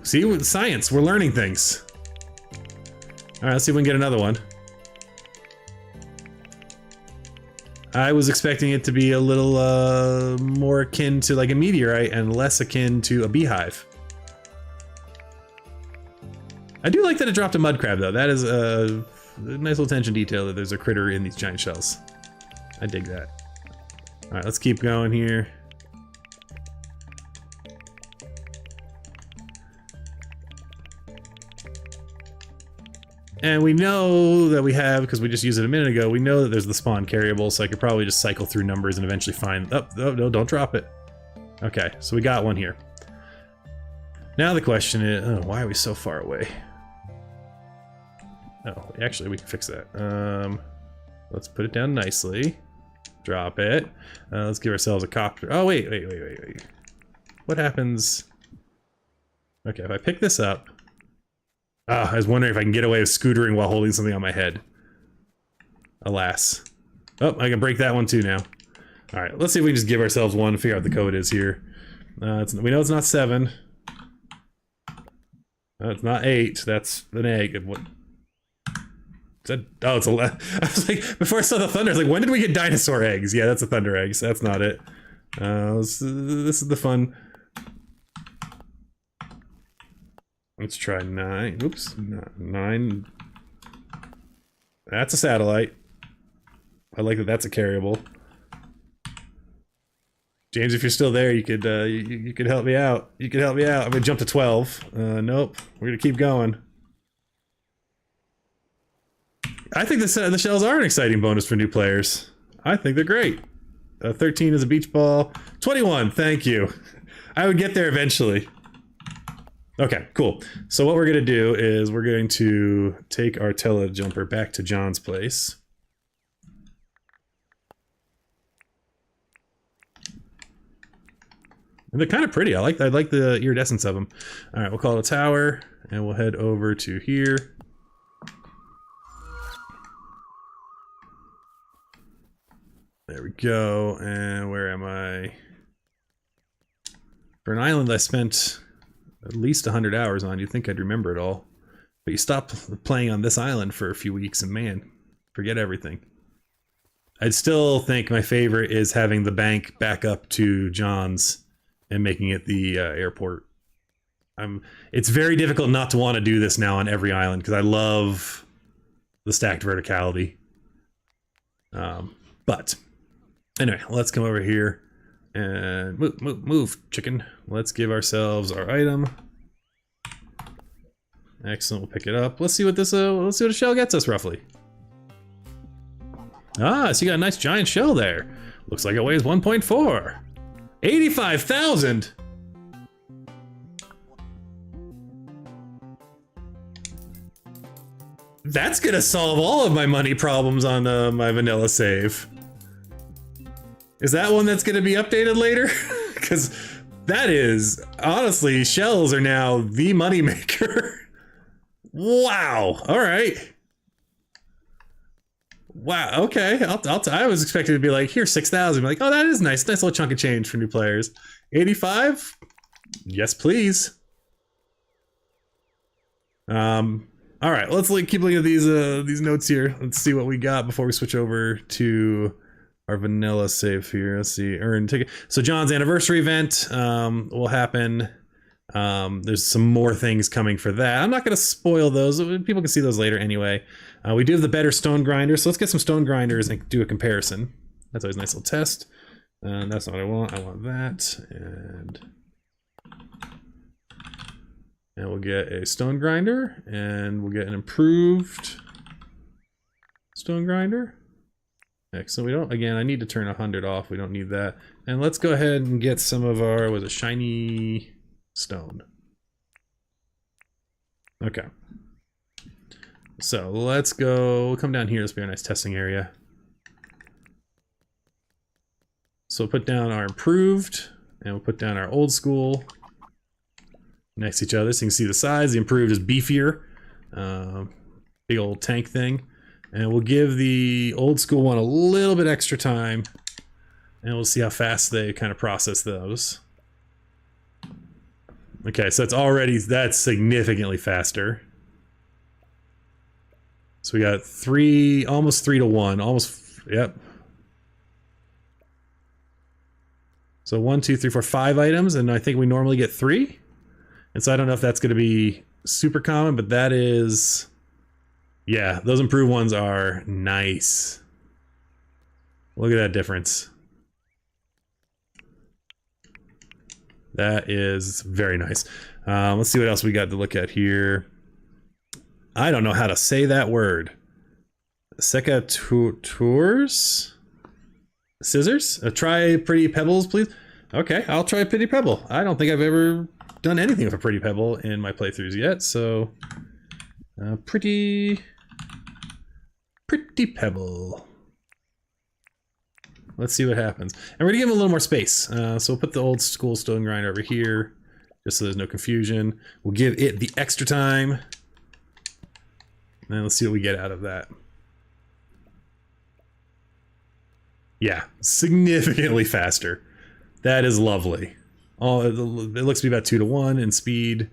See, with science, we're learning things. All right, let's see if we can get another one. I was expecting it to be a little more akin to like a meteorite and less akin to a beehive. I do like that it dropped a mud crab though. That is a nice little attention detail that there's a critter in these giant shells. I dig that. All right, let's keep going here. And we know that we have, because we just used it a minute ago, we know that there's the spawn carryable, so I could probably just cycle through numbers and eventually find... Oh, no, don't drop it. Okay, so we got one here. Now the question is, oh, why are we so far away? Oh, actually, we can fix that. Let's put it down nicely. Drop it. Let's give ourselves a copter. Oh, wait. What happens? Okay, if I pick this up... I was wondering if I can get away with scootering while holding something on my head. Alas. Oh, I can break that one too now. Alright, let's see if we can just give ourselves one, figure out what the code is here. We know it's not 7. It's not 8, that's an egg. What? Is that, oh, it's 11. I was like, before I saw the thunder, I was like, when did we get dinosaur eggs? Yeah, that's a thunder egg, so that's not it. This is the fun. Let's try 9. Oops, 9. That's a satellite. I like that that's a carryable. James, if you're still there, you could you could help me out. You could help me out. I'm gonna jump to 12. Nope. We're gonna keep going. I think the shells are an exciting bonus for new players. I think they're great. 13 is a beach ball. 21. Thank you. I would get there eventually. Okay, cool. So what we're gonna do is we're going to take our telejumper back to John's place. And they're kind of pretty. I like the iridescence of them. All right, we'll call it a tower, and we'll head over to here. There we go. And where am I? For an island I spent at least 100 hours on, you'd think I'd remember it all. But you stop playing on this island for a few weeks and man, forget everything. I'd still think my favorite is having the bank back up to John's and making it the airport. It's very difficult not to want to do this now on every island because I love the stacked verticality. But anyway, let's come over here. And move, chicken. Let's give ourselves our item. Excellent, we'll pick it up. Let's see what this, let's see what a shell gets us roughly. Ah, so you got a nice giant shell there. Looks like it weighs 1.4. 85,000! That's gonna solve all of my money problems on my vanilla save. Is that one that's going to be updated later? Because that is, honestly, shells are now the moneymaker. Wow. All right. Wow. Okay. I was expecting to be like, here's 6,000. Like, oh, that is nice. Nice little chunk of change for new players. 85? Yes, please. All right. Let's keep looking at these notes here. Let's see what we got before we switch over to our vanilla save here. Let's see, earn ticket. So John's anniversary event will happen. There's some more things coming for that. I'm not going to spoil those. People can see those later anyway. We do have the better stone grinders, so let's get some stone grinders and do a comparison. That's always a nice little test. That's not what I want. I want that, and we'll get a stone grinder, and we'll get an improved stone grinder. Excellent. We don't, again, I need to turn 100 off. We don't need that. And let's go ahead and get some of our, was it shiny stone? Okay. So let's go, we'll come down here. This will be a nice testing area. So we'll put down our improved, and we'll put down our old school next to each other so you can see the size. The improved is beefier. Big old tank thing. And we'll give the old school one a little bit extra time, and we'll see how fast they kind of process those. Okay, so that's significantly faster. So we got almost 3 to 1, yep. So 1, 2, 3, 4, 5 items, and I think we normally get 3. And so I don't know if that's going to be super common, but that is, yeah, those improved ones are nice. Look at that difference. That is very nice. Let's see what else we got to look at here. I don't know how to say that word. Secateurs? Scissors? Try Pretty Pebbles, please. Okay, I'll try Pretty Pebble. I don't think I've ever done anything with a Pretty Pebble in my playthroughs yet, so... Pretty Pebble. Let's see what happens. And we're gonna give him a little more space. So we'll put the old school stone grinder over here, just so there's no confusion. We'll give it the extra time. And let's see what we get out of that. Yeah, significantly faster. That is lovely. It looks to be about 2 to 1 in speed.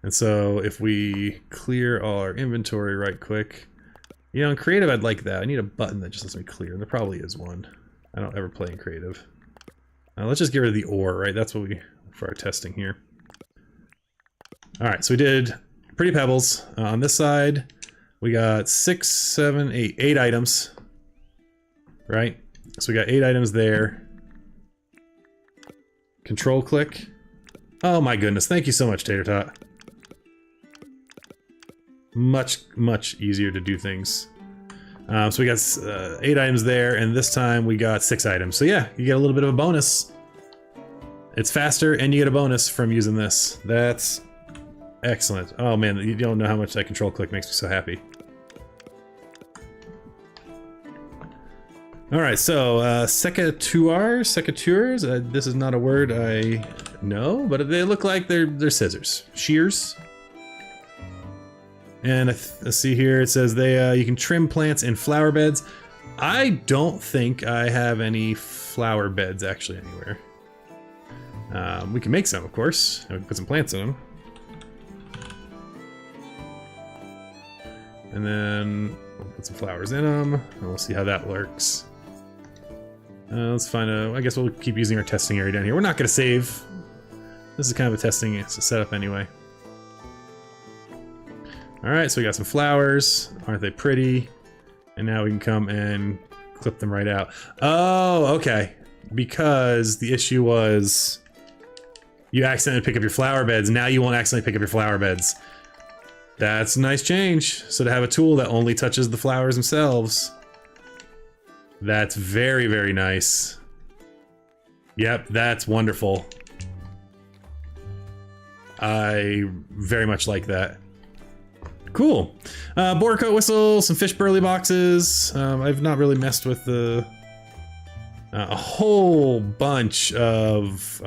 And so if we clear all our inventory right quick, you know, in creative I'd like that. I need a button that just lets me clear. There probably is one. I don't ever play in creative. Let's just get rid of the ore, right? That's what we, for our testing here. All right, so we did Pretty Pebbles. On this side, we got 6, 7, 8, 8 items, right? So we got 8 items there. Control click. Oh my goodness, thank you so much, Tater Tot. Much easier to do things. So we got 8 items there, and this time we got 6 items. So yeah, you get a little bit of a bonus. It's faster, and you get a bonus from using this. That's excellent. Oh man, you don't know how much that control click makes me so happy. Alright, so secateurs, this is not a word I know, but they look like they're scissors. Shears. And I see here it says you can trim plants in flower beds. I don't think I have any flower beds actually anywhere. We can make some, of course, and we can put some plants in them. And then we'll put some flowers in them, and we'll see how that works. Let's find I guess we'll keep using our testing area down here. We're not going to save. This is kind of a testing setup anyway. Alright, so we got some flowers. Aren't they pretty? And now we can come and clip them right out. Oh, okay. Because the issue was you accidentally pick up your flower beds. Now you won't accidentally pick up your flower beds. That's a nice change. So to have a tool that only touches the flowers themselves. That's very, very nice. Yep, that's wonderful. I very much like that. Cool. Border coat whistle, some fish burley boxes. I've not really messed with a whole bunch of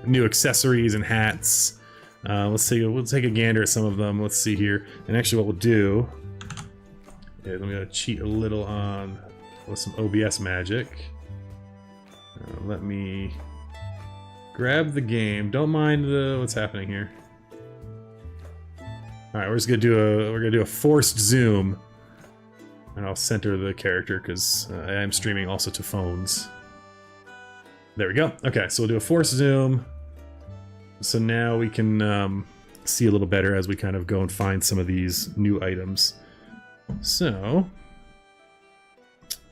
new accessories and hats. We'll take a gander at some of them. Let's see here. And actually what we'll do is I'm gonna cheat a little with some OBS magic. Let me grab the game. Don't mind what's happening here. All right, we're gonna do a forced zoom, and I'll center the character because I am streaming also to phones. There we go. Okay, so we'll do a forced zoom. So now we can see a little better as we kind of go and find some of these new items. So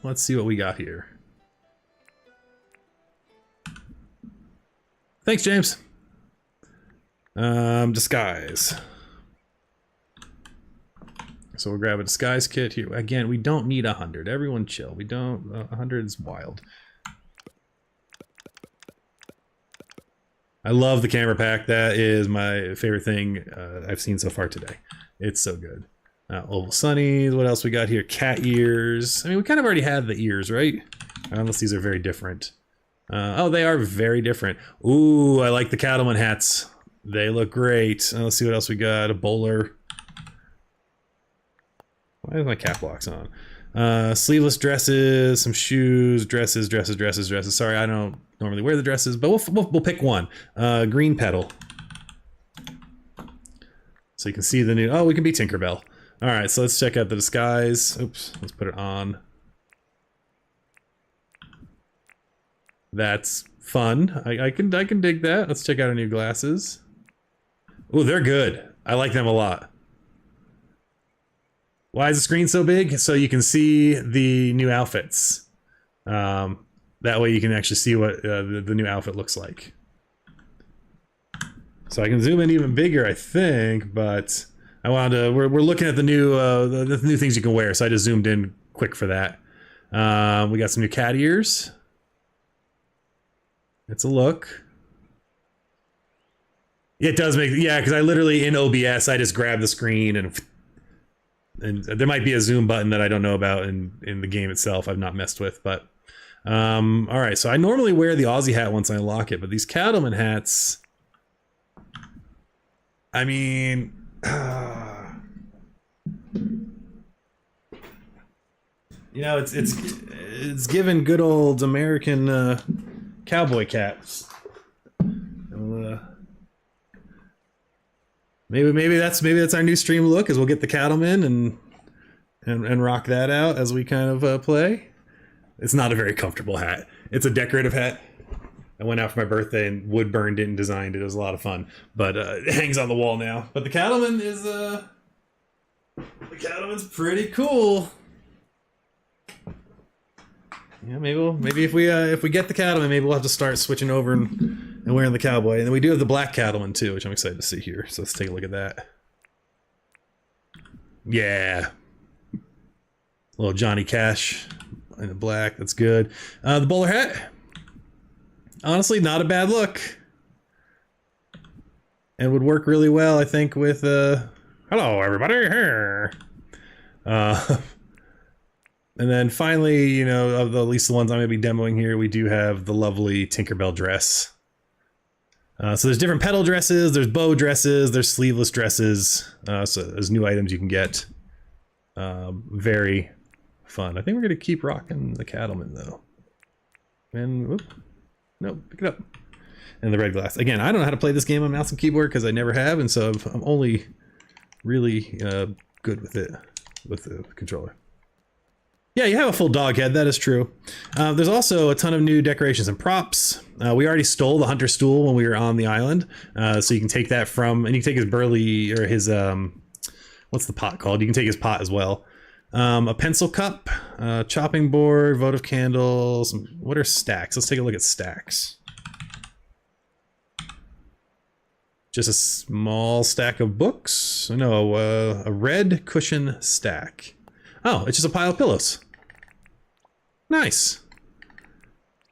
let's see what we got here. Thanks, James. Disguise. So we'll grab a disguise kit here. Again, we don't need 100. Everyone chill. We don't. 100 is wild. I love the camera pack. That is my favorite thing I've seen so far today. It's so good. Oval Sunnies. What else we got here? Cat ears. I mean, we kind of already had the ears, right? Unless these are very different. Oh, they are very different. Ooh, I like the cattleman hats. They look great. Let's see what else we got. A bowler. Why is my cap locks on? Sleeveless dresses, some shoes, dresses. Sorry, I don't normally wear the dresses, but we'll pick one. Green petal. So you can see the new. Oh, we can be Tinkerbell. All right, so let's check out the disguise. Oops, let's put it on. That's fun. I can dig that. Let's check out our new glasses. Oh, they're good. I like them a lot. Why is the screen so big? So you can see the new outfits. That way you can actually see what the new outfit looks like. So I can zoom in even bigger, I think, but I wanted to. We're looking at the new things you can wear, so I just zoomed in quick for that. We got some new cat ears. It's a look. It does make, yeah, because I literally in OBS I just grab the screen and there might be a zoom button that I don't know about in the game itself. I've not messed with, but all right. So I normally wear the Aussie hat once I unlock it, but these cattleman hats. I mean, you know, it's given good old American cowboy caps. Maybe that's our new stream look, is we'll get the cattleman and rock that out as we kind of play. It's not a very comfortable hat. It's a decorative hat. I went out for my birthday and wood burned it and designed it. It was a lot of fun, but it hangs on the wall now. But the cattleman is the cattleman's pretty cool. Yeah, maybe if we get the cattleman, maybe we'll have to start switching over and wearing the cowboy. And then we do have the black cattleman too, which I'm excited to see here. So let's take a look at that. Yeah, a little Johnny Cash in the black. That's good. The bowler hat. Honestly, not a bad look. It would work really well, I think, with hello everybody here. And then finally, you know, of at least the ones I'm going to be demoing here, we do have the lovely Tinkerbell dress. So there's different petal dresses, there's bow dresses, there's sleeveless dresses. So there's new items you can get. Very fun. I think we're going to keep rocking the cattleman though. And whoop. No, pick it up. And the red glass. Again, I don't know how to play this game on mouse and keyboard because I never have, and so I'm only really good with it, with the controller. Yeah, you have a full dog head, that is true. There's also a ton of new decorations and props. We already stole the hunter stool when we were on the island, so you can take that from, and you can take his burley, or his, what's the pot called? You can take his pot as well. A pencil cup, chopping board, votive candles. What are stacks? Let's take a look at stacks. Just a small stack of books. No, a red cushion stack. Oh, it's just a pile of pillows. Nice.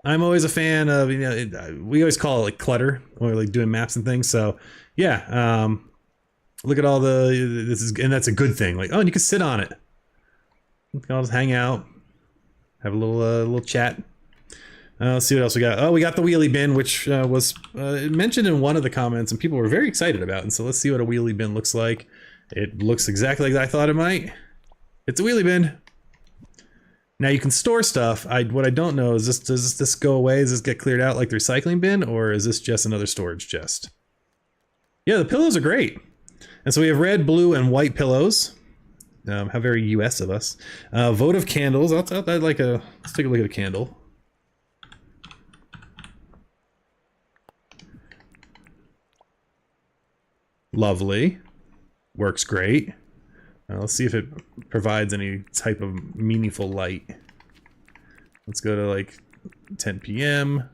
I'm always a fan of, you know, we always call it like clutter when we're like doing maps and things. So yeah, look at all and that's a good thing. Like, oh, and you can sit on it. You can all just hang out, have a little chat. Let's see what else we got. Oh, we got the wheelie bin, which was mentioned in one of the comments, and people were very excited about. And so let's see what a wheelie bin looks like. It looks exactly like I thought it might. It's a wheelie bin. Now you can store stuff. What I don't know is does this go away? Does this get cleared out like the recycling bin, or is this just another storage chest? Yeah, the pillows are great. And so we have red, blue, and white pillows. How very US of us. Votive candles. Let's take a look at a candle. Lovely. Works great. Let's see if it provides any type of meaningful light. Let's go to like 10 p.m.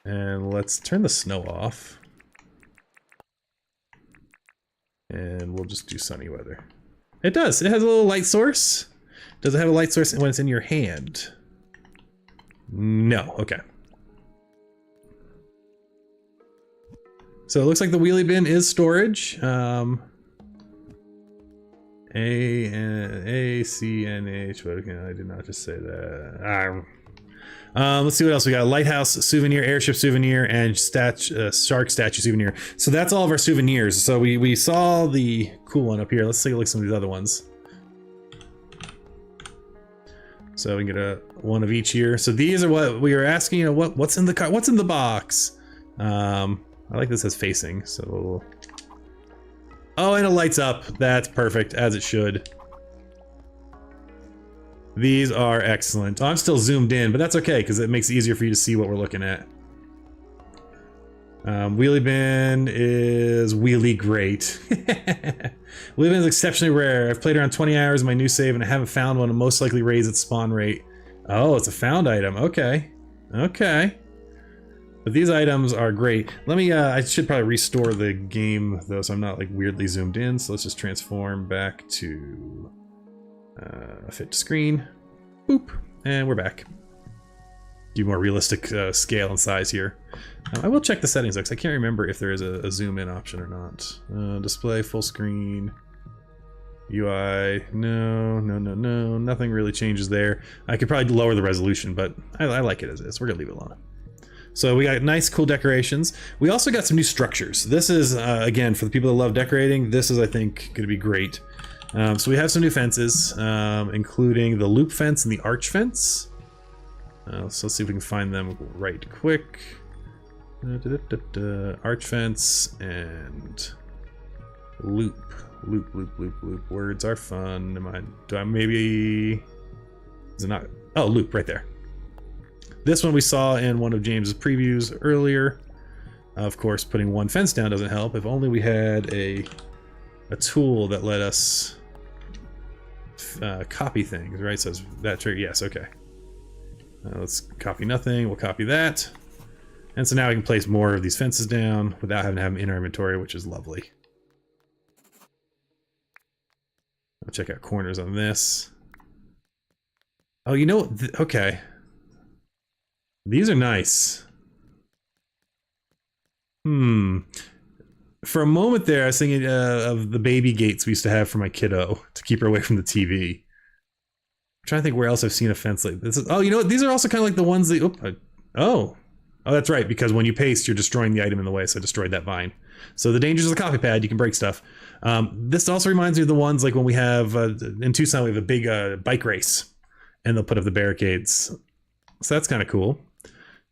and let's turn the snow off. And we'll just do sunny weather. It does. It has a little light source. Does it have a light source when it's in your hand? No. Okay. So it looks like the wheelie bin is storage. A-C-N-H. What again? I did not just say that. Let's see what else we got. Lighthouse souvenir, airship souvenir, and shark statue souvenir. So that's all of our souvenirs. So we saw the cool one up here. Let's take a look at some of these other ones. So we can get one of each here. So these are what we were asking. You know, what's in the car? What's in the box? I like this as facing. So, oh, and it lights up. That's perfect, as it should. These are excellent. Oh, I'm still zoomed in, but that's okay because it makes it easier for you to see what we're looking at. Wheelie bin is wheelie great. Wheelie bin is exceptionally rare. I've played around 20 hours in my new save and I haven't found one. It'll most likely raise its spawn rate. Oh, it's a found item. Okay. Okay. But these items are great. Let me, I should probably restore the game though, so I'm not like weirdly zoomed in. So let's just transform back to fit to screen. Boop. And we're back. Do more realistic scale and size here. I will check the settings because I can't remember if there is a zoom in option or not. Display full screen. UI, no, nothing really changes there. I could probably lower the resolution, but I like it as is. We're gonna leave it alone. So we got nice, cool decorations. We also got some new structures. This is, again, for the people that love decorating, this is, I think, gonna be great. So we have some new fences, including the loop fence and the arch fence. So let's see if we can find them right quick. Arch fence and loop. Loop. Words are fun. Do I maybe... Is it not? Oh, loop, right there. This one we saw in one of James's previews earlier. Of course, putting one fence down doesn't help. If only we had a tool that let us copy things, right? So that trigger, yes, okay. Let's copy nothing, we'll copy that. And so now we can place more of these fences down without having to have them in our inventory, which is lovely. I'll check out corners on this. Oh, you know, okay. These are nice. For a moment there, I was thinking of the baby gates we used to have for my kiddo to keep her away from the TV. I'm trying to think where else I've seen a fence like this. Oh, you know what? These are also kind of like the ones that... Oh, that's right, because when you paste, you're destroying the item in the way, so I destroyed that vine. So the dangers of the copy pad, you can break stuff. This also reminds me of the ones like when we have, in Tucson, we have a big bike race, and they'll put up the barricades. So that's kind of cool.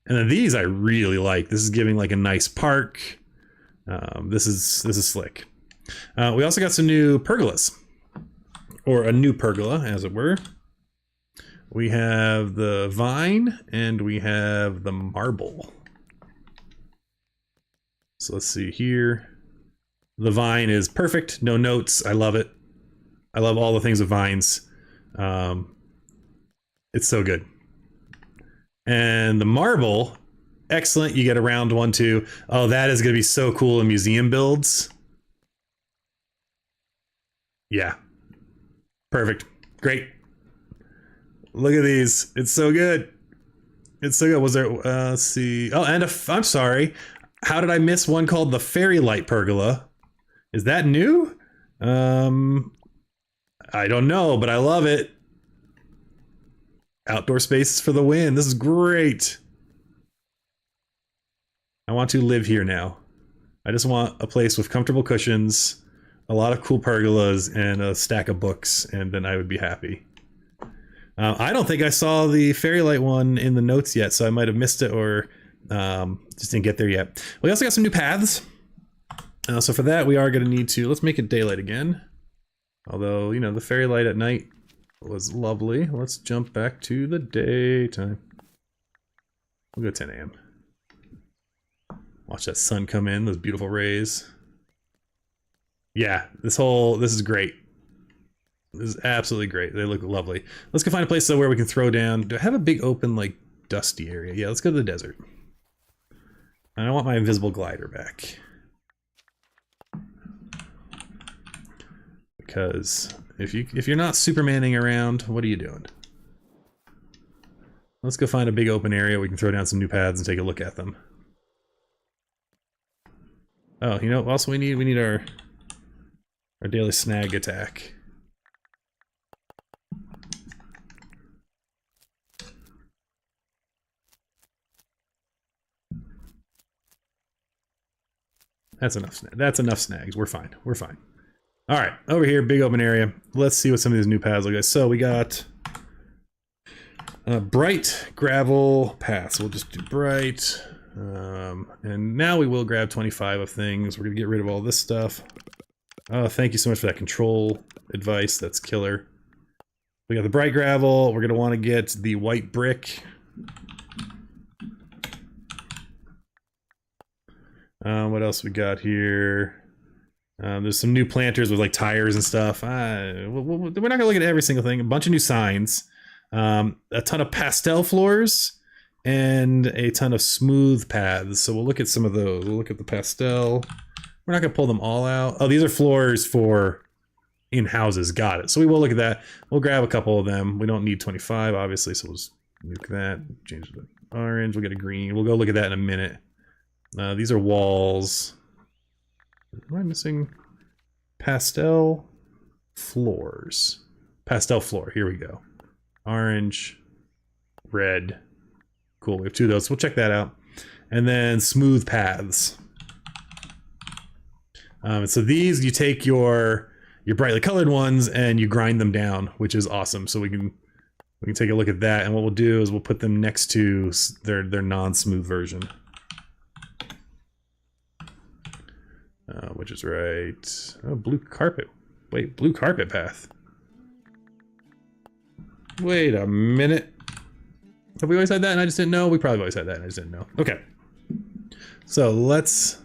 And then these I really like. This is giving like a nice park. This is slick. We also got some new pergolas, or a new pergola, as it were. We have the vine and we have the marble. So let's see here. The vine is perfect, no notes. I love it. I love all the things with vines. It's so good. And the marble, excellent. You get a round one too. Oh, that is going to be so cool in museum builds. Yeah. Perfect. Great. Look at these. It's so good. It's so good. Was there, let's see. Oh, and I'm sorry. How did I miss one called the Fairy Light Pergola? Is that new? I don't know, but I love it. Outdoor spaces for the win. This is great. I want to live here now. I just want a place with comfortable cushions, a lot of cool pergolas, and a stack of books, and then I would be happy. I don't think I saw the Fairy Light one in the notes yet, so I might have missed it or just didn't get there yet. We also got some new paths. So for that, we are going to need to... Let's make it daylight again. Although, you know, the fairy light at night was lovely. Let's jump back to the daytime. We'll go 10 a.m. Watch that sun come in, those beautiful rays. Yeah, this is great. This is absolutely great. They look lovely. Let's go find a place though where we can throw down. Do I have a big open, like, dusty area? Yeah, let's go to the desert. And I want my invisible glider back. Because if you're not Supermaning around, what are you doing? Let's go find a big open area. We can throw down some new paths and take a look at them. Oh, you know what else we need? We need our daily snag attack. That's enough. That's enough snags. We're fine. We're fine. All right, over here, big open area. Let's see what some of these new paths look like. So we got bright gravel paths. We'll just do bright. And now we will grab 25 of things. We're gonna get rid of all this stuff. Oh, thank you so much for that control advice. That's killer. We got the bright gravel. We're gonna want to get the white brick. What else we got here? There's some new planters with like tires and stuff. We're not gonna look at every single thing. A bunch of new signs. A ton of pastel floors. And a ton of smooth paths. So we'll look at some of those. We'll look at the pastel. We're not gonna pull them all out. Oh, these are floors for in houses. Got it. So we will look at that. We'll grab a couple of them. We don't need 25, obviously, so we'll just nuke that. Change the orange. We'll get a green. We'll go look at that in a minute. These are walls. Am I missing? Pastel floors. Pastel floor. Here we go. Orange, red. Cool, we have 2 of those. We'll check that out. And then smooth paths. So these, you take your brightly colored ones and you grind them down, which is awesome. So we can take a look at that. And what we'll do is we'll put them next to their non-smooth version. Which is right. Oh, blue carpet. Wait, blue carpet path. Wait a minute. Have we always had that and I just didn't know? We probably always had that and I just didn't know. Okay. So let's...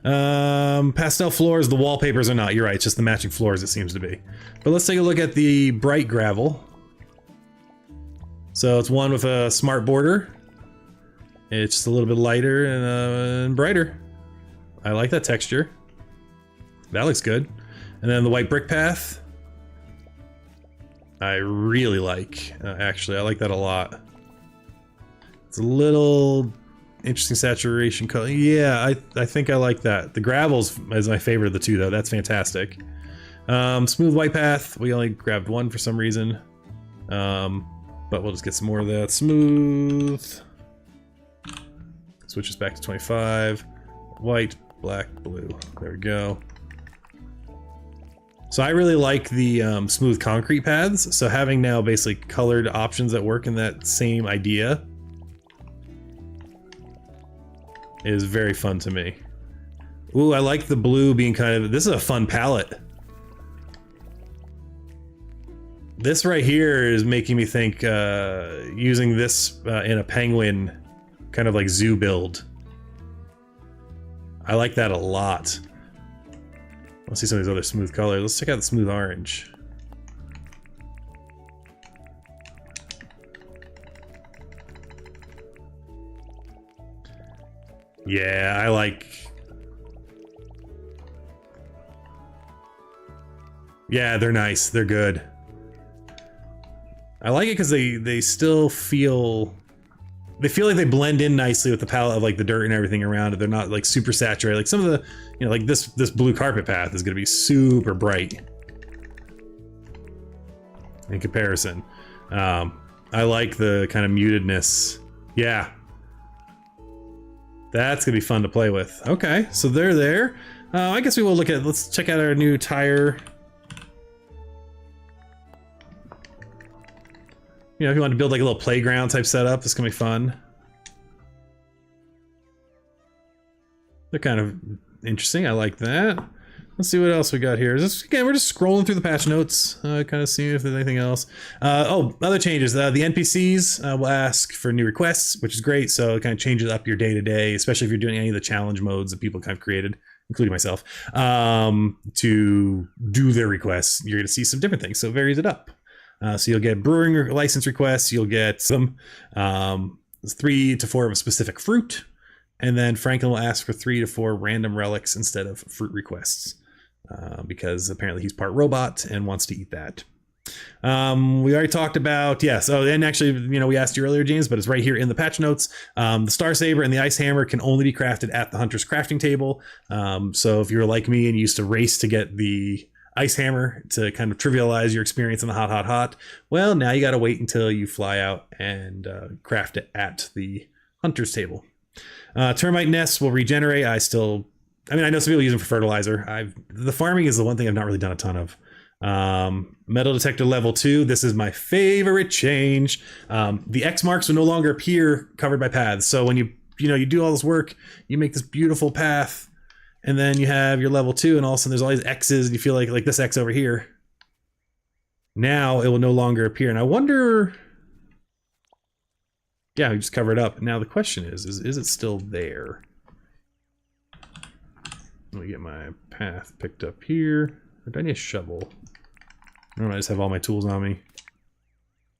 pastel floors, the wallpapers are not. You're right, it's just the matching floors it seems to be. But let's take a look at the bright gravel. So it's one with a smart border. It's just a little bit lighter and brighter. I like that texture. That looks good. And then the white brick path. I really like, actually, I like that a lot. It's a little interesting saturation color. Yeah, I think I like that. The gravels is my favorite of the 2 though, that's fantastic. Smooth white path, we only grabbed 1 for some reason. But we'll just get some more of that. Smooth. Switch us back to 25. White, black, blue. There we go. So I really like the smooth concrete paths. So having now basically colored options that work in that same idea is very fun to me. Ooh, I like the blue being kind of, this is a fun palette. This right here is making me think using this in a penguin kind of like zoo build. I like that a lot. Let's see some of these other smooth colors. Let's check out the smooth orange. Yeah, I like... Yeah, they're nice. They're good. I like it because they still feel... They feel like they blend in nicely with the palette of like the dirt and everything around it. They're not like super saturated. Like some of the, you know, like this blue carpet path is going to be super bright in comparison. I like the kind of mutedness. Yeah. That's going to be fun to play with. Okay, so they're there. I guess we will look at, let's check out our new tire. You know, if you want to build like a little playground type setup, this can be fun. They're kind of interesting. I like that. Let's see what else we got here. Again, we're just scrolling through the patch notes, kind of seeing if there's anything else. Oh, other changes. The NPCs will ask for new requests, which is great. So it kind of changes up your day to day, especially if you're doing any of the challenge modes that people kind of created, including myself, to do their requests. You're going to see some different things. So it varies it up. So you'll get brewing license requests, you'll get some 3 to 4 of a specific fruit, and then Franklin will ask for 3 to 4 random relics instead of fruit requests, because apparently he's part robot and wants to eat that. We already talked about, yes, oh, and actually, you know, we asked you earlier, James, but it's right here in the patch notes. The Star Saber and the Ice Hammer can only be crafted at the Hunter's crafting table. So if you're like me and you used to race to get the Ice Hammer to kind of trivialize your experience in the hot, well, now you got to wait until you fly out and craft it at the Hunter's table. Termite nests will regenerate. I mean, I know some people use them for fertilizer. The farming is the one thing I've not really done a ton of. Metal detector level 2. This is my favorite change. The X marks will no longer appear covered by paths. So when you do all this work, you make this beautiful path, and then you have your level 2, and all of a sudden there's all these X's, and you feel like this X over here. Now it will no longer appear, and I wonder. Yeah, we just cover it up. Now the question is it still there? Let me get my path picked up here. Or do I need a shovel? I don't know, I just have all my tools on me.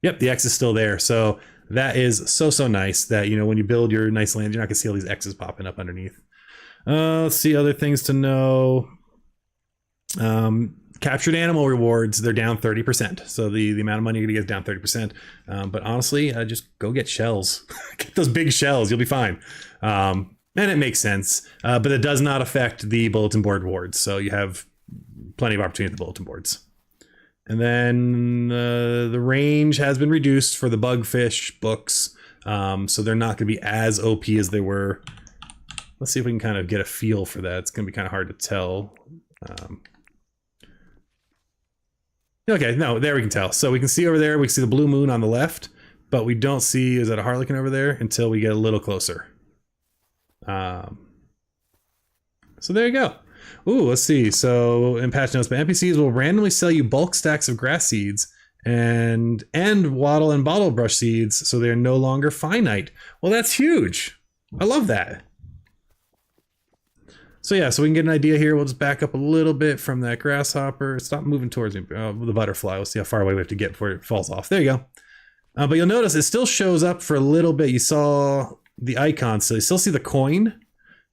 Yep, the X is still there. So that is so nice that, when you build your nice land, you're not gonna see all these X's popping up underneath. Let's see other things to know. Captured animal rewards, they're down 30%. So the amount of money you're gonna get is down 30%. But honestly, just go get shells. Get those big shells, you'll be fine. And it makes sense, but it does not affect the bulletin board rewards. So you have plenty of opportunity at the bulletin boards. And then the range has been reduced for the bugfish books. So they're not gonna be as OP as they were. Let's see if we can kind of get a feel for that. It's gonna be kind of hard to tell. Okay, no, there we can tell. So we can see over there, we can see the blue moon on the left, but we don't see, is that a harlequin over there, until we get a little closer. So there you go. Ooh, let's see. So in patch notes, but NPCs will randomly sell you bulk stacks of grass seeds and wattle and bottle brush seeds, so they're no longer finite. Well, that's huge. I love that. So yeah, so we can get an idea here. We'll just back up a little bit from that grasshopper. Stop moving towards me. The butterfly. We'll see how far away we have to get before it falls off. There you go. But you'll notice it still shows up for a little bit. You saw the icon, so you still see the coin.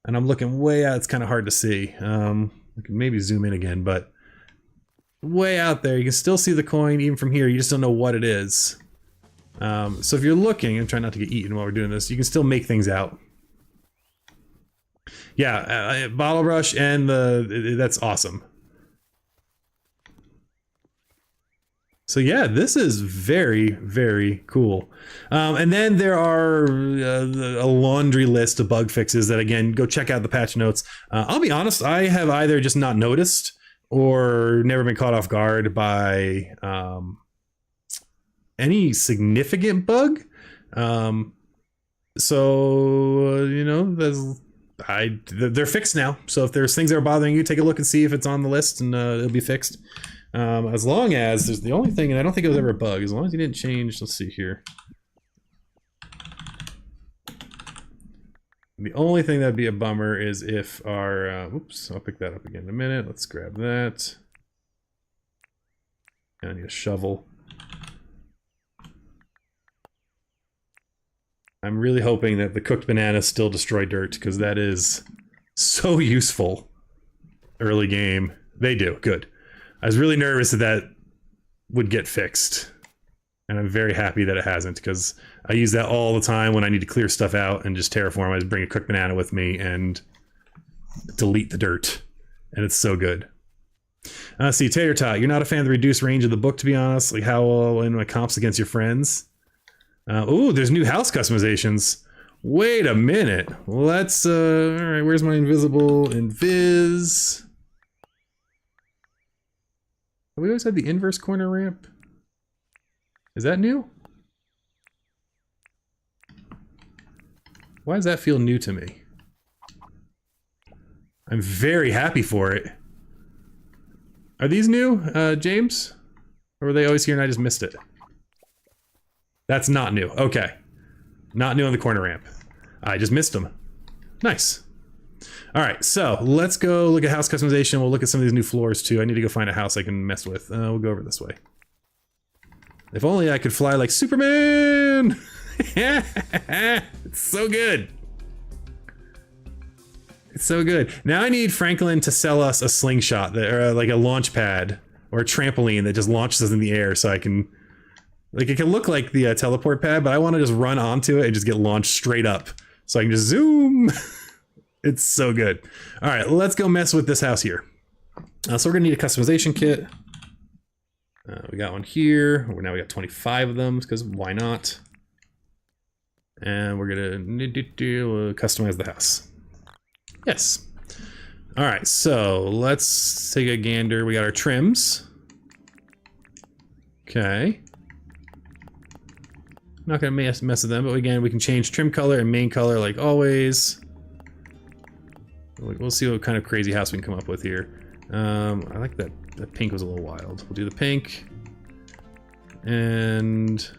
And I'm looking way out. It's kind of hard to see. I can maybe zoom in again, but way out there, you can still see the coin even from here. You just don't know what it is. So if you're looking, and try not to get eaten while we're doing this, you can still make things out. Yeah, bottle brush and that's awesome. So yeah, this is very cool. And then there are a laundry list of bug fixes that, again, go check out the patch notes. I'll be honest, I have either just not noticed or never been caught off guard by any significant bug. They're fixed now. So if there's things that are bothering you, take a look and see if it's on the list, and it'll be fixed. As long as there's the only thing, and I don't think it was ever a bug, as long as you didn't change. Let's see here. The only thing that'd be a bummer is if our oops, I'll pick that up again in a minute. Let's grab that. And I need a shovel. I'm really hoping that the cooked bananas still destroy dirt, because that is so useful early game. They do. Good. I was really nervous that would get fixed, and I'm very happy that it hasn't, because I use that all the time when I need to clear stuff out and just terraform. I just bring a cooked banana with me and delete the dirt, and it's so good. See, Tater Tot, you're not a fan of the reduced range of the book, to be honest. Like, how in my comps against your friends? Ooh, there's new house customizations. Wait a minute. Let's, all right, where's my invisible invis? Have we always had the inverse corner ramp? Is that new? Why does that feel new to me? I'm very happy for it. Are these new, James? Or were they always here and I just missed it? That's not new. Okay. Not new on the corner ramp. I just missed them. Nice. All right, so let's go look at house customization. We'll look at some of these new floors too. I need to go find a house I can mess with. We'll go over this way. If only I could fly like Superman! It's so good. It's so good. Now I need Franklin to sell us a slingshot, or like a launch pad, or a trampoline that just launches us in the air, so I can... Like, it can look like the teleport pad, but I want to just run onto it and just get launched straight up. So I can just zoom. It's so good. All right, let's go mess with this house here. So we're going to need a customization kit. We got one here. Now we got 25 of them, because why not? And we're gonna customize the house. Yes. All right, so let's take a gander. We got our trims. Okay. Not gonna mess with them, but again, we can change trim color and main color like always. We'll see what kind of crazy house we can come up with here. I like that. That pink was a little wild. We'll do the pink. And...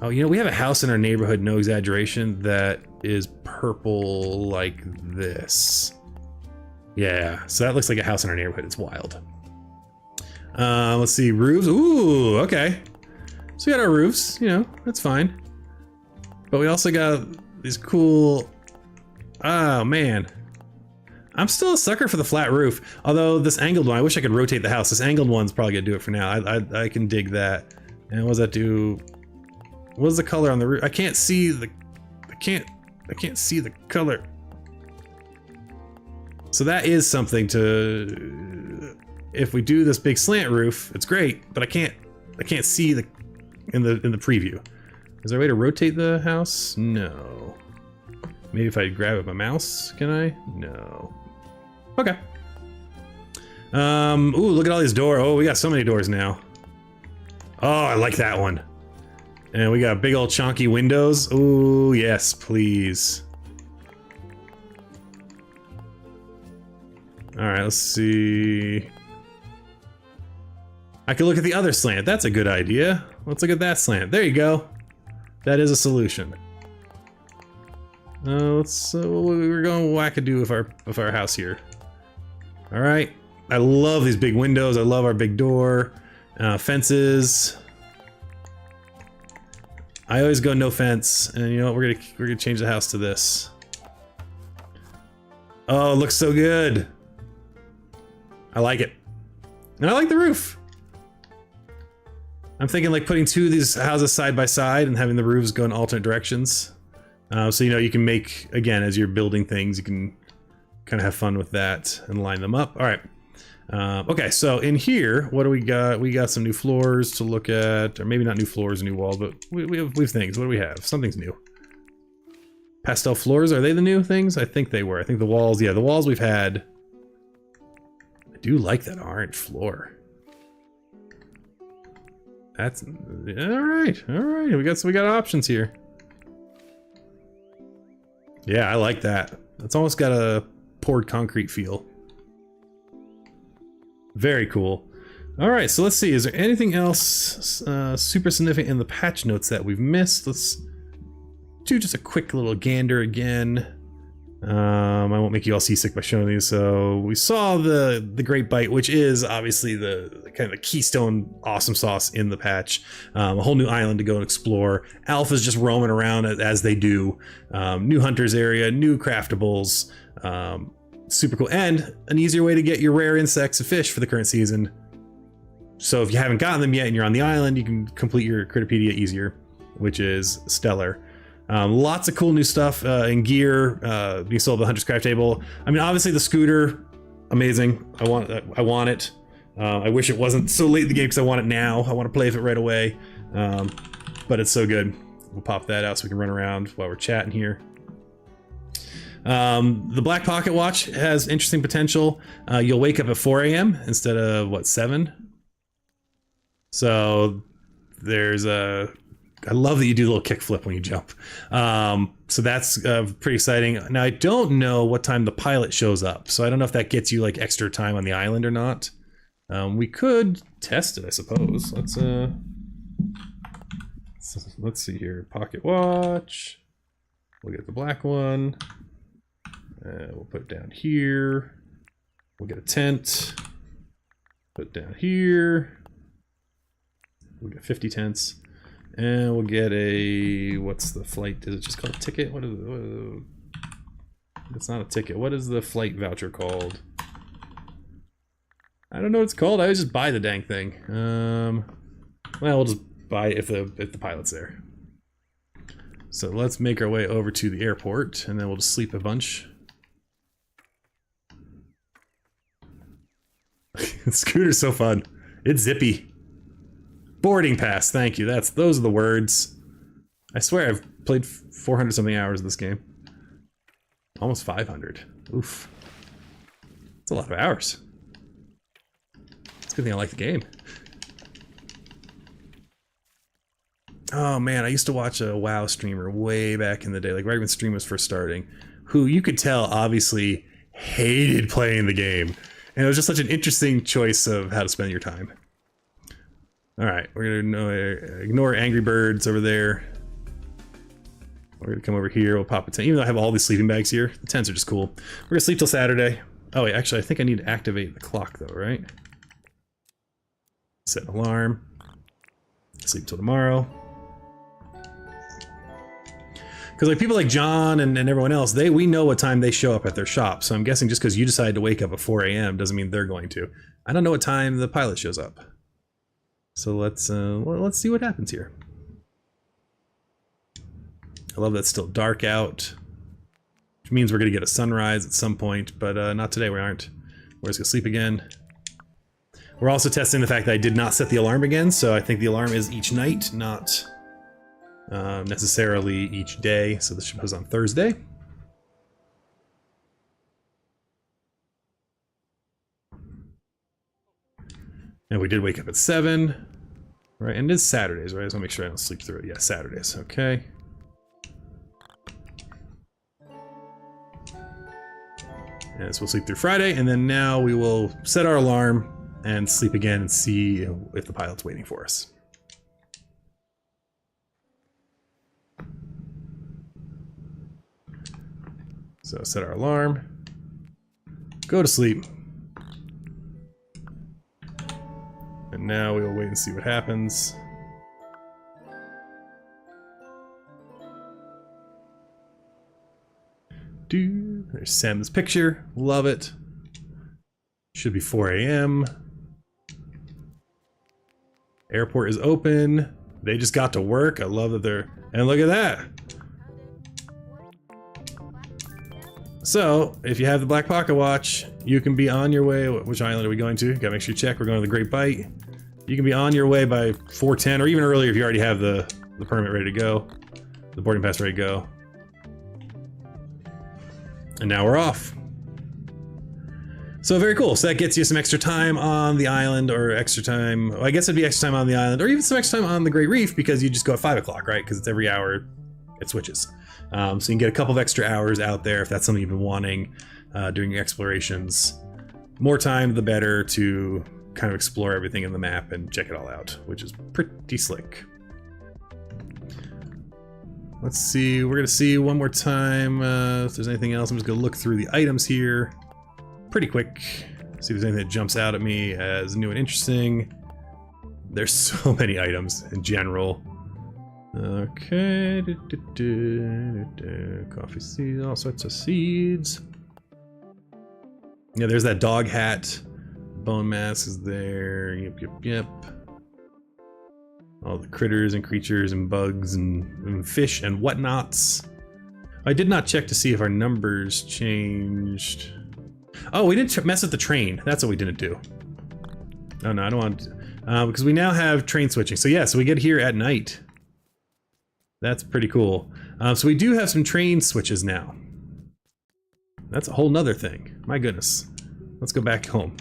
oh, you know, we have a house in our neighborhood, no exaggeration, that is purple like this. Yeah, so that looks like a house in our neighborhood. It's wild. Let's see, roofs. Ooh, okay. So we got our roofs, you know, that's fine. But we also got these cool... oh, man. I'm still a sucker for the flat roof. Although this angled one, I wish I could rotate the house. This angled one's probably gonna do it for now. I can dig that. And what does that do? What's the color on the roof? I can't see the... I can't see the color. So that is something to... if we do this big slant roof, it's great, but I can't see the in the preview. Is there a way to rotate the house? No. Maybe if I grab it with my mouse, can I? No. Okay. Ooh, look at all these doors. Oh, we got so many doors now. Oh, I like that one. And we got big old chunky windows. Ooh, yes, please. All right, let's see. I could look at the other slant. That's a good idea. Let's look at that slant. There you go. That is a solution. We're going wackadoo with our house here. All right. I love these big windows. I love our big door. Fences. I always go no fence, and you know what? We're gonna change the house to this. Oh, it looks so good. I like it, and I like the roof. I'm thinking like putting two of these houses side by side and having the roofs go in alternate directions. So you know you can make, again, as you're building things, you can kind of have fun with that and line them up. All right. Okay, so in here, what do we got? We got some new floors to look at, or maybe not new floors, new walls, but we have things. What do we have? Something's new. Pastel floors, are they the new things? I think they were. I think the walls, yeah, the walls we've had. I do like that orange floor. That's all right. All right, we got options here. Yeah, I like that. It's almost got a poured concrete feel. Very cool. All right, so let's see. Is there anything else super significant in the patch notes that we've missed? Let's do just a quick little gander again. I won't make you all seasick by showing these. So we saw the Great Bite, which is obviously the kind of the keystone awesome sauce in the patch. A whole new island to go and explore. Alpha's just roaming around as they do. New hunters area, new craftables. Super cool, and an easier way to get your rare insects and fish for the current season. So if you haven't gotten them yet and you're on the island, you can complete your Critterpedia easier, which is stellar. Lots of cool new stuff in gear being sold at the Hunter's Craft Table. I mean, obviously the scooter, amazing. I want it. I wish it wasn't so late in the game because I want it now. I want to play with it right away. But it's so good. We'll pop that out so we can run around while we're chatting here. The Black Pocket Watch has interesting potential. You'll wake up at 4 a.m. instead of, what, 7? So there's a... I love that you do a little kickflip when you jump. So that's pretty exciting. Now, I don't know what time the pilot shows up, so I don't know if that gets you like extra time on the island or not. We could test it, I suppose. Let's see here. Pocket watch. We'll get the black one. We'll put it down here. We'll get a tent. Put it down here. We'll get 50 tents. And we'll get a, what's the flight? Is it just called a ticket? What is it? It's not a ticket. What is the flight voucher called? I don't know what it's called. I always just buy the dang thing. Well, we'll just buy it if the pilot's there. So let's make our way over to the airport, and then we'll just sleep a bunch. The scooter's so fun. It's zippy. Boarding pass, thank you. Those are the words. I swear I've played 400 something hours of this game. Almost 500. Oof. That's a lot of hours. It's a good thing I like the game. Oh man, I used to watch a WoW streamer way back in the day, like right when stream was first starting, who you could tell obviously hated playing the game. And it was just such an interesting choice of how to spend your time. Alright, we're gonna ignore Angry Birds over there. We're gonna come over here, we'll pop a tent. Even though I have all these sleeping bags here, the tents are just cool. We're gonna sleep till Saturday. Oh wait, actually I think I need to activate the clock though, right? Set an alarm. Sleep till tomorrow. Because like people like John and everyone else, we know what time they show up at their shop. So I'm guessing just because you decide to wake up at 4 a.m. doesn't mean they're going to. I don't know what time the pilot shows up. So let's see what happens here. I love that it's still dark out, which means we're gonna get a sunrise at some point, but not today. We aren't. We're just gonna sleep again. We're also testing the fact that I did not set the alarm again, so I think the alarm is each night, not necessarily each day. So this was on Thursday. And we did wake up at 7, right? And it's Saturdays, right? I just want to make sure I don't sleep through it. Yeah, Saturdays. Okay. And so we'll sleep through Friday, and then now we will set our alarm and sleep again and see if the pilot's waiting for us. So set our alarm, go to sleep, and now we will wait and see what happens. There's Sam's picture, love it. Should be 4 a.m. Airport is open. They just got to work. I love that they're, and look at that. So, if you have the Black Pocket Watch, you can be on your way. Which island are we going to? Gotta make sure you check. We're going to the Great Bite. You can be on your way by 4:10, or even earlier if you already have the permit ready to go, the boarding pass ready to go. And now we're off. So very cool. So that gets you some extra time on the island, or extra time. Well, I guess it'd be extra time on the island, or even some extra time on the Great Reef, because you just go at 5 o'clock, right? Because it's every hour it switches. So you can get a couple of extra hours out there if that's something you've been wanting during your explorations. More time, the better, to kind of explore everything in the map and check it all out, which is pretty slick. Let's see, we're gonna see one more time if there's anything else. I'm just gonna look through the items here pretty quick, see if there's anything that jumps out at me as new and interesting. There's so many items in general. Okay, coffee seeds, all sorts of seeds. Yeah, there's that dog hat. Bone mask is there. Yep. All the critters and creatures and bugs and fish and whatnots. I did not check to see if our numbers changed. Oh, we didn't mess with the train. That's what we didn't do. Oh no, I don't want to. Because we now have train switching. So yeah, so we get here at night. That's pretty cool. So we do have some train switches now. That's a whole nother thing. My goodness. Let's go back home.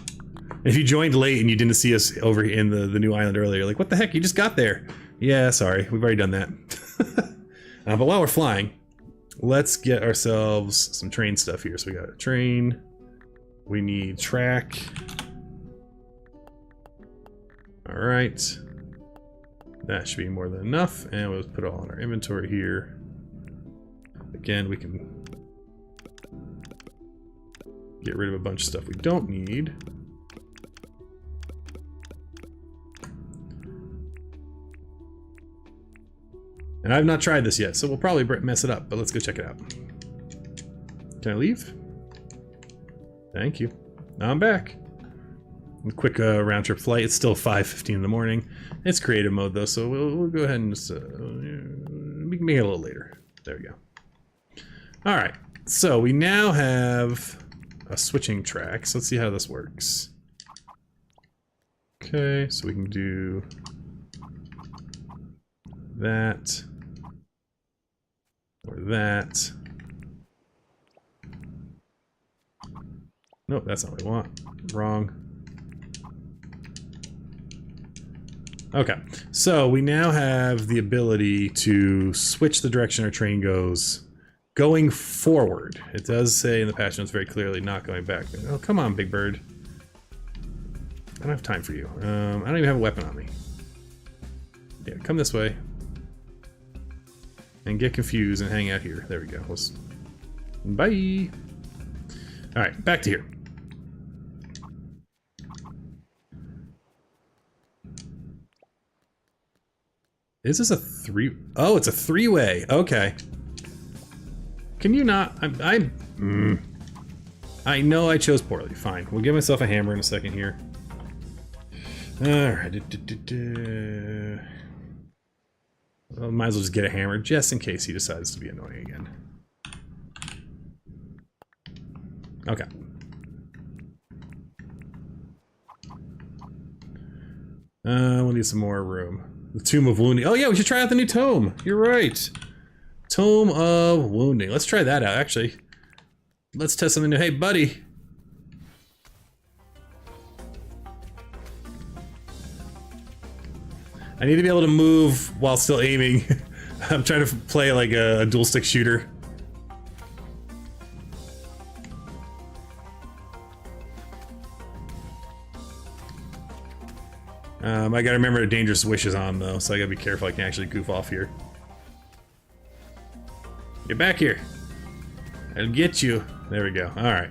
If you joined late and you didn't see us over in the new island earlier, you're like, what the heck? You just got there. Yeah, sorry. We've already done that. But while we're flying, let's get ourselves some train stuff here. So we got a train. We need track. All right. That should be more than enough. And we'll put it all in our inventory here. Again, we can get rid of a bunch of stuff we don't need. And I've not tried this yet, so we'll probably mess it up, but let's go check it out. Can I leave? Thank you. Now I'm back. A quick round trip flight. It's still 5:15 in the morning. It's creative mode though, so we'll go ahead and just, we can make it a little later. There we go. All right, so we now have a switching track. So let's see how this works. Okay, so we can do that. Or that. Nope, that's not what we want. Wrong. Okay, so we now have the ability to switch the direction our train goes going forward. It does say in the patch notes very clearly not going back. Oh, come on, Big Bird. I don't have time for you. I don't even have a weapon on me. Yeah, come this way. And get confused and hang out here. There we go. Bye! Alright, back to here. Is this a three? Oh, it's a three-way. Okay. Can you not? I know I chose poorly. Fine. We'll give myself a hammer in a second here. Alright. Well, might as well just get a hammer just in case he decides to be annoying again. Okay. We'll need some more room. The Tomb of Wounding. Oh yeah, we should try out the new tome. You're right. Tome of Wounding. Let's try that out, actually. Let's test something new. Hey, buddy. I need to be able to move while still aiming. I'm trying to play like a dual stick shooter. I gotta remember a Dangerous Wish is on though, so I gotta be careful I can actually goof off here. Get back here. I'll get you. There we go. Alright.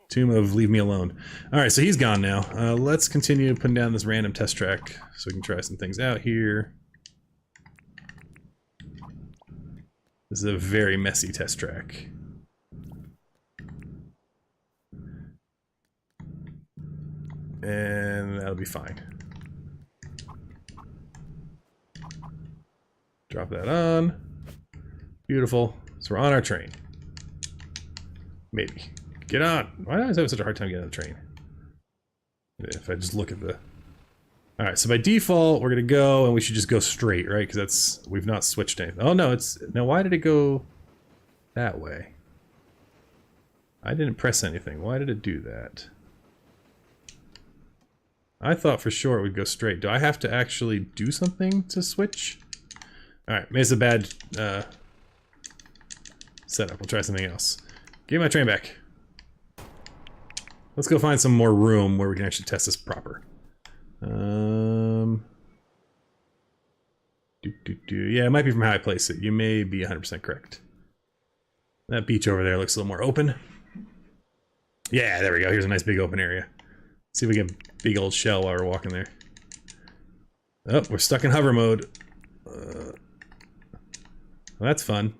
Tomb of Leave Me Alone. Alright, so he's gone now. Let's continue putting down this random test track so we can try some things out here. This is a very messy test track. And that'll be fine. Drop that on. Beautiful. So we're on our train. Maybe. Get on! Why do I always have such a hard time getting on the train? If I just look at the... Alright, so by default, we're gonna go, and we should just go straight, right? Because that's... we've not switched anything. Oh no, it's... Now why did it go that way? I didn't press anything. Why did it do that? I thought for sure it would go straight. Do I have to actually do something to switch? Alright, maybe it's a bad setup. We'll try something else. Give me my train back. Let's go find some more room where we can actually test this proper. Yeah, it might be from how I place it. You may be 100% correct. That beach over there looks a little more open. Yeah, there we go. Here's a nice big open area. See if we get a big old shell while we're walking there. Oh, we're stuck in hover mode. Well, that's fun.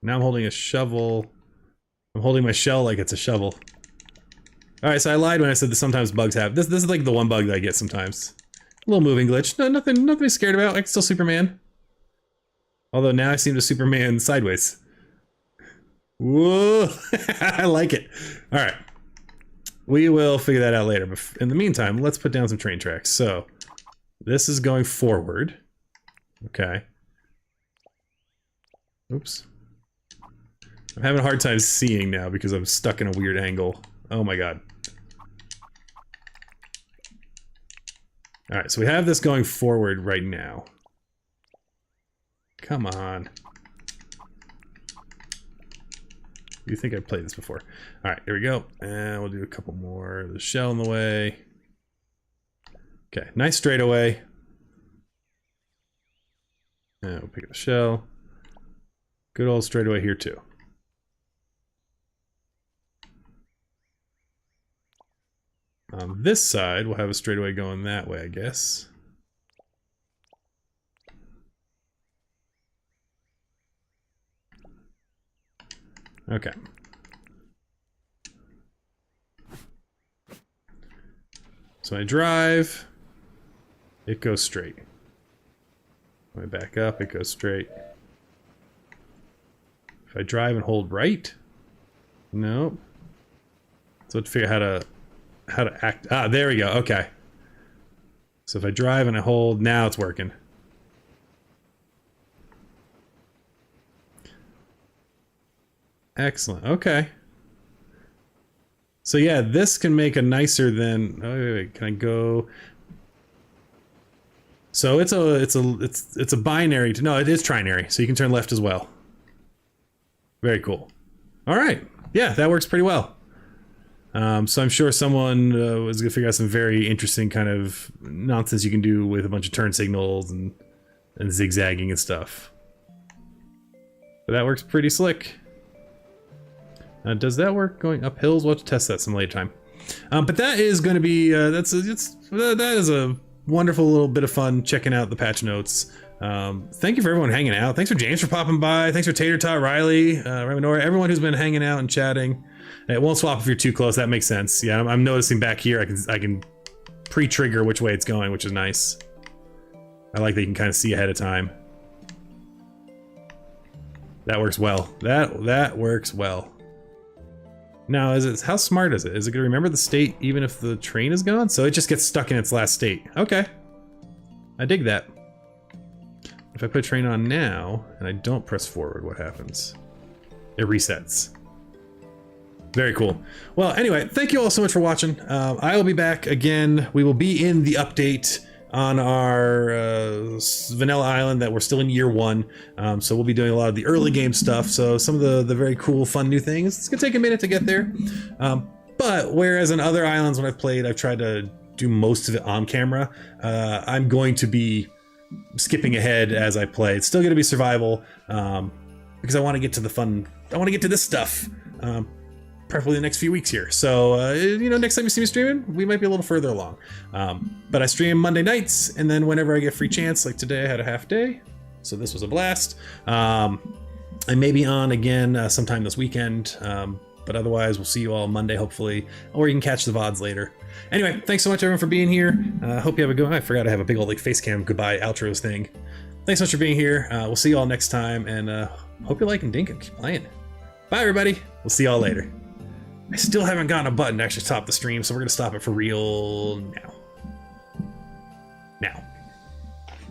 Now I'm holding a shovel. I'm holding my shell like it's a shovel. Alright, so I lied when I said that sometimes bugs have. This is like the one bug that I get sometimes. A little moving glitch. No, nothing to be scared about. I can still Superman. Although now I seem to Superman sideways. Whoa! I like it. Alright. We will figure that out later, but in the meantime, let's put down some train tracks. So, this is going forward. Okay. Oops. I'm having a hard time seeing now because I'm stuck in a weird angle. Oh my god. Alright, so we have this going forward right now. Come on. You think I've played this before. Alright, here we go. And we'll do a couple more. There's a shell in the way. Okay, nice straightaway. And we'll pick up the shell. Good old straightaway here too. On this side, we'll have a straightaway going that way, I guess. Okay. So I drive, it goes straight. When I back up, it goes straight. If I drive and hold right, nope. So let's figure out how to act. Ah, there we go. Okay. So if I drive and I hold, now it's working. Excellent. Okay. So yeah, this can make a nicer than. Oh, wait, can I go? So it's a binary. No, it is trinary. So you can turn left as well. Very cool. All right. Yeah, that works pretty well. So I'm sure someone was gonna figure out some very interesting kind of nonsense you can do with a bunch of turn signals and zigzagging and stuff. But that works pretty slick. Does that work going up hills? We'll have to test that some later time. But that is going to be that is a wonderful little bit of fun checking out the patch notes. Thank you for everyone hanging out. Thanks for James for popping by. Thanks for Tater Tot, Riley, Ramonora, everyone who's been hanging out and chatting. It won't swap if you're too close. That makes sense. Yeah, I'm noticing back here. I can pre-trigger which way it's going, which is nice. I like that you can kind of see ahead of time. That works well. That works well. Now, how smart is it? Is it going to remember the state even if the train is gone? So it just gets stuck in its last state. Okay. I dig that. If I put train on now, and I don't press forward, what happens? It resets. Very cool. Well, anyway, thank you all so much for watching. I will be back again. We will be in the update on our vanilla island that we're still in year 1. So we'll be doing a lot of the early game stuff. So some of the very cool, fun new things. It's gonna take a minute to get there. But whereas in other islands when I've played, I've tried to do most of it on camera, I'm going to be skipping ahead as I play. It's still gonna be survival because I want to get to the fun. I want to get to this stuff. Preferably the next few weeks here. So, you know, next time you see me streaming, we might be a little further along. But I stream Monday nights, and then whenever I get free chance, like today I had a half day, so this was a blast. I may be on again sometime this weekend, but otherwise we'll see you all Monday, hopefully, or you can catch the VODs later. Anyway, thanks so much everyone for being here. Hope you have a good one. I forgot I have a big old like face cam goodbye outros thing. Thanks so much for being here. We'll see you all next time, and hope you're liking Dinkum. Keep playing. Bye everybody. We'll see you all later. I still haven't gotten a button to actually stop the stream, so we're going to stop it for real now. Now.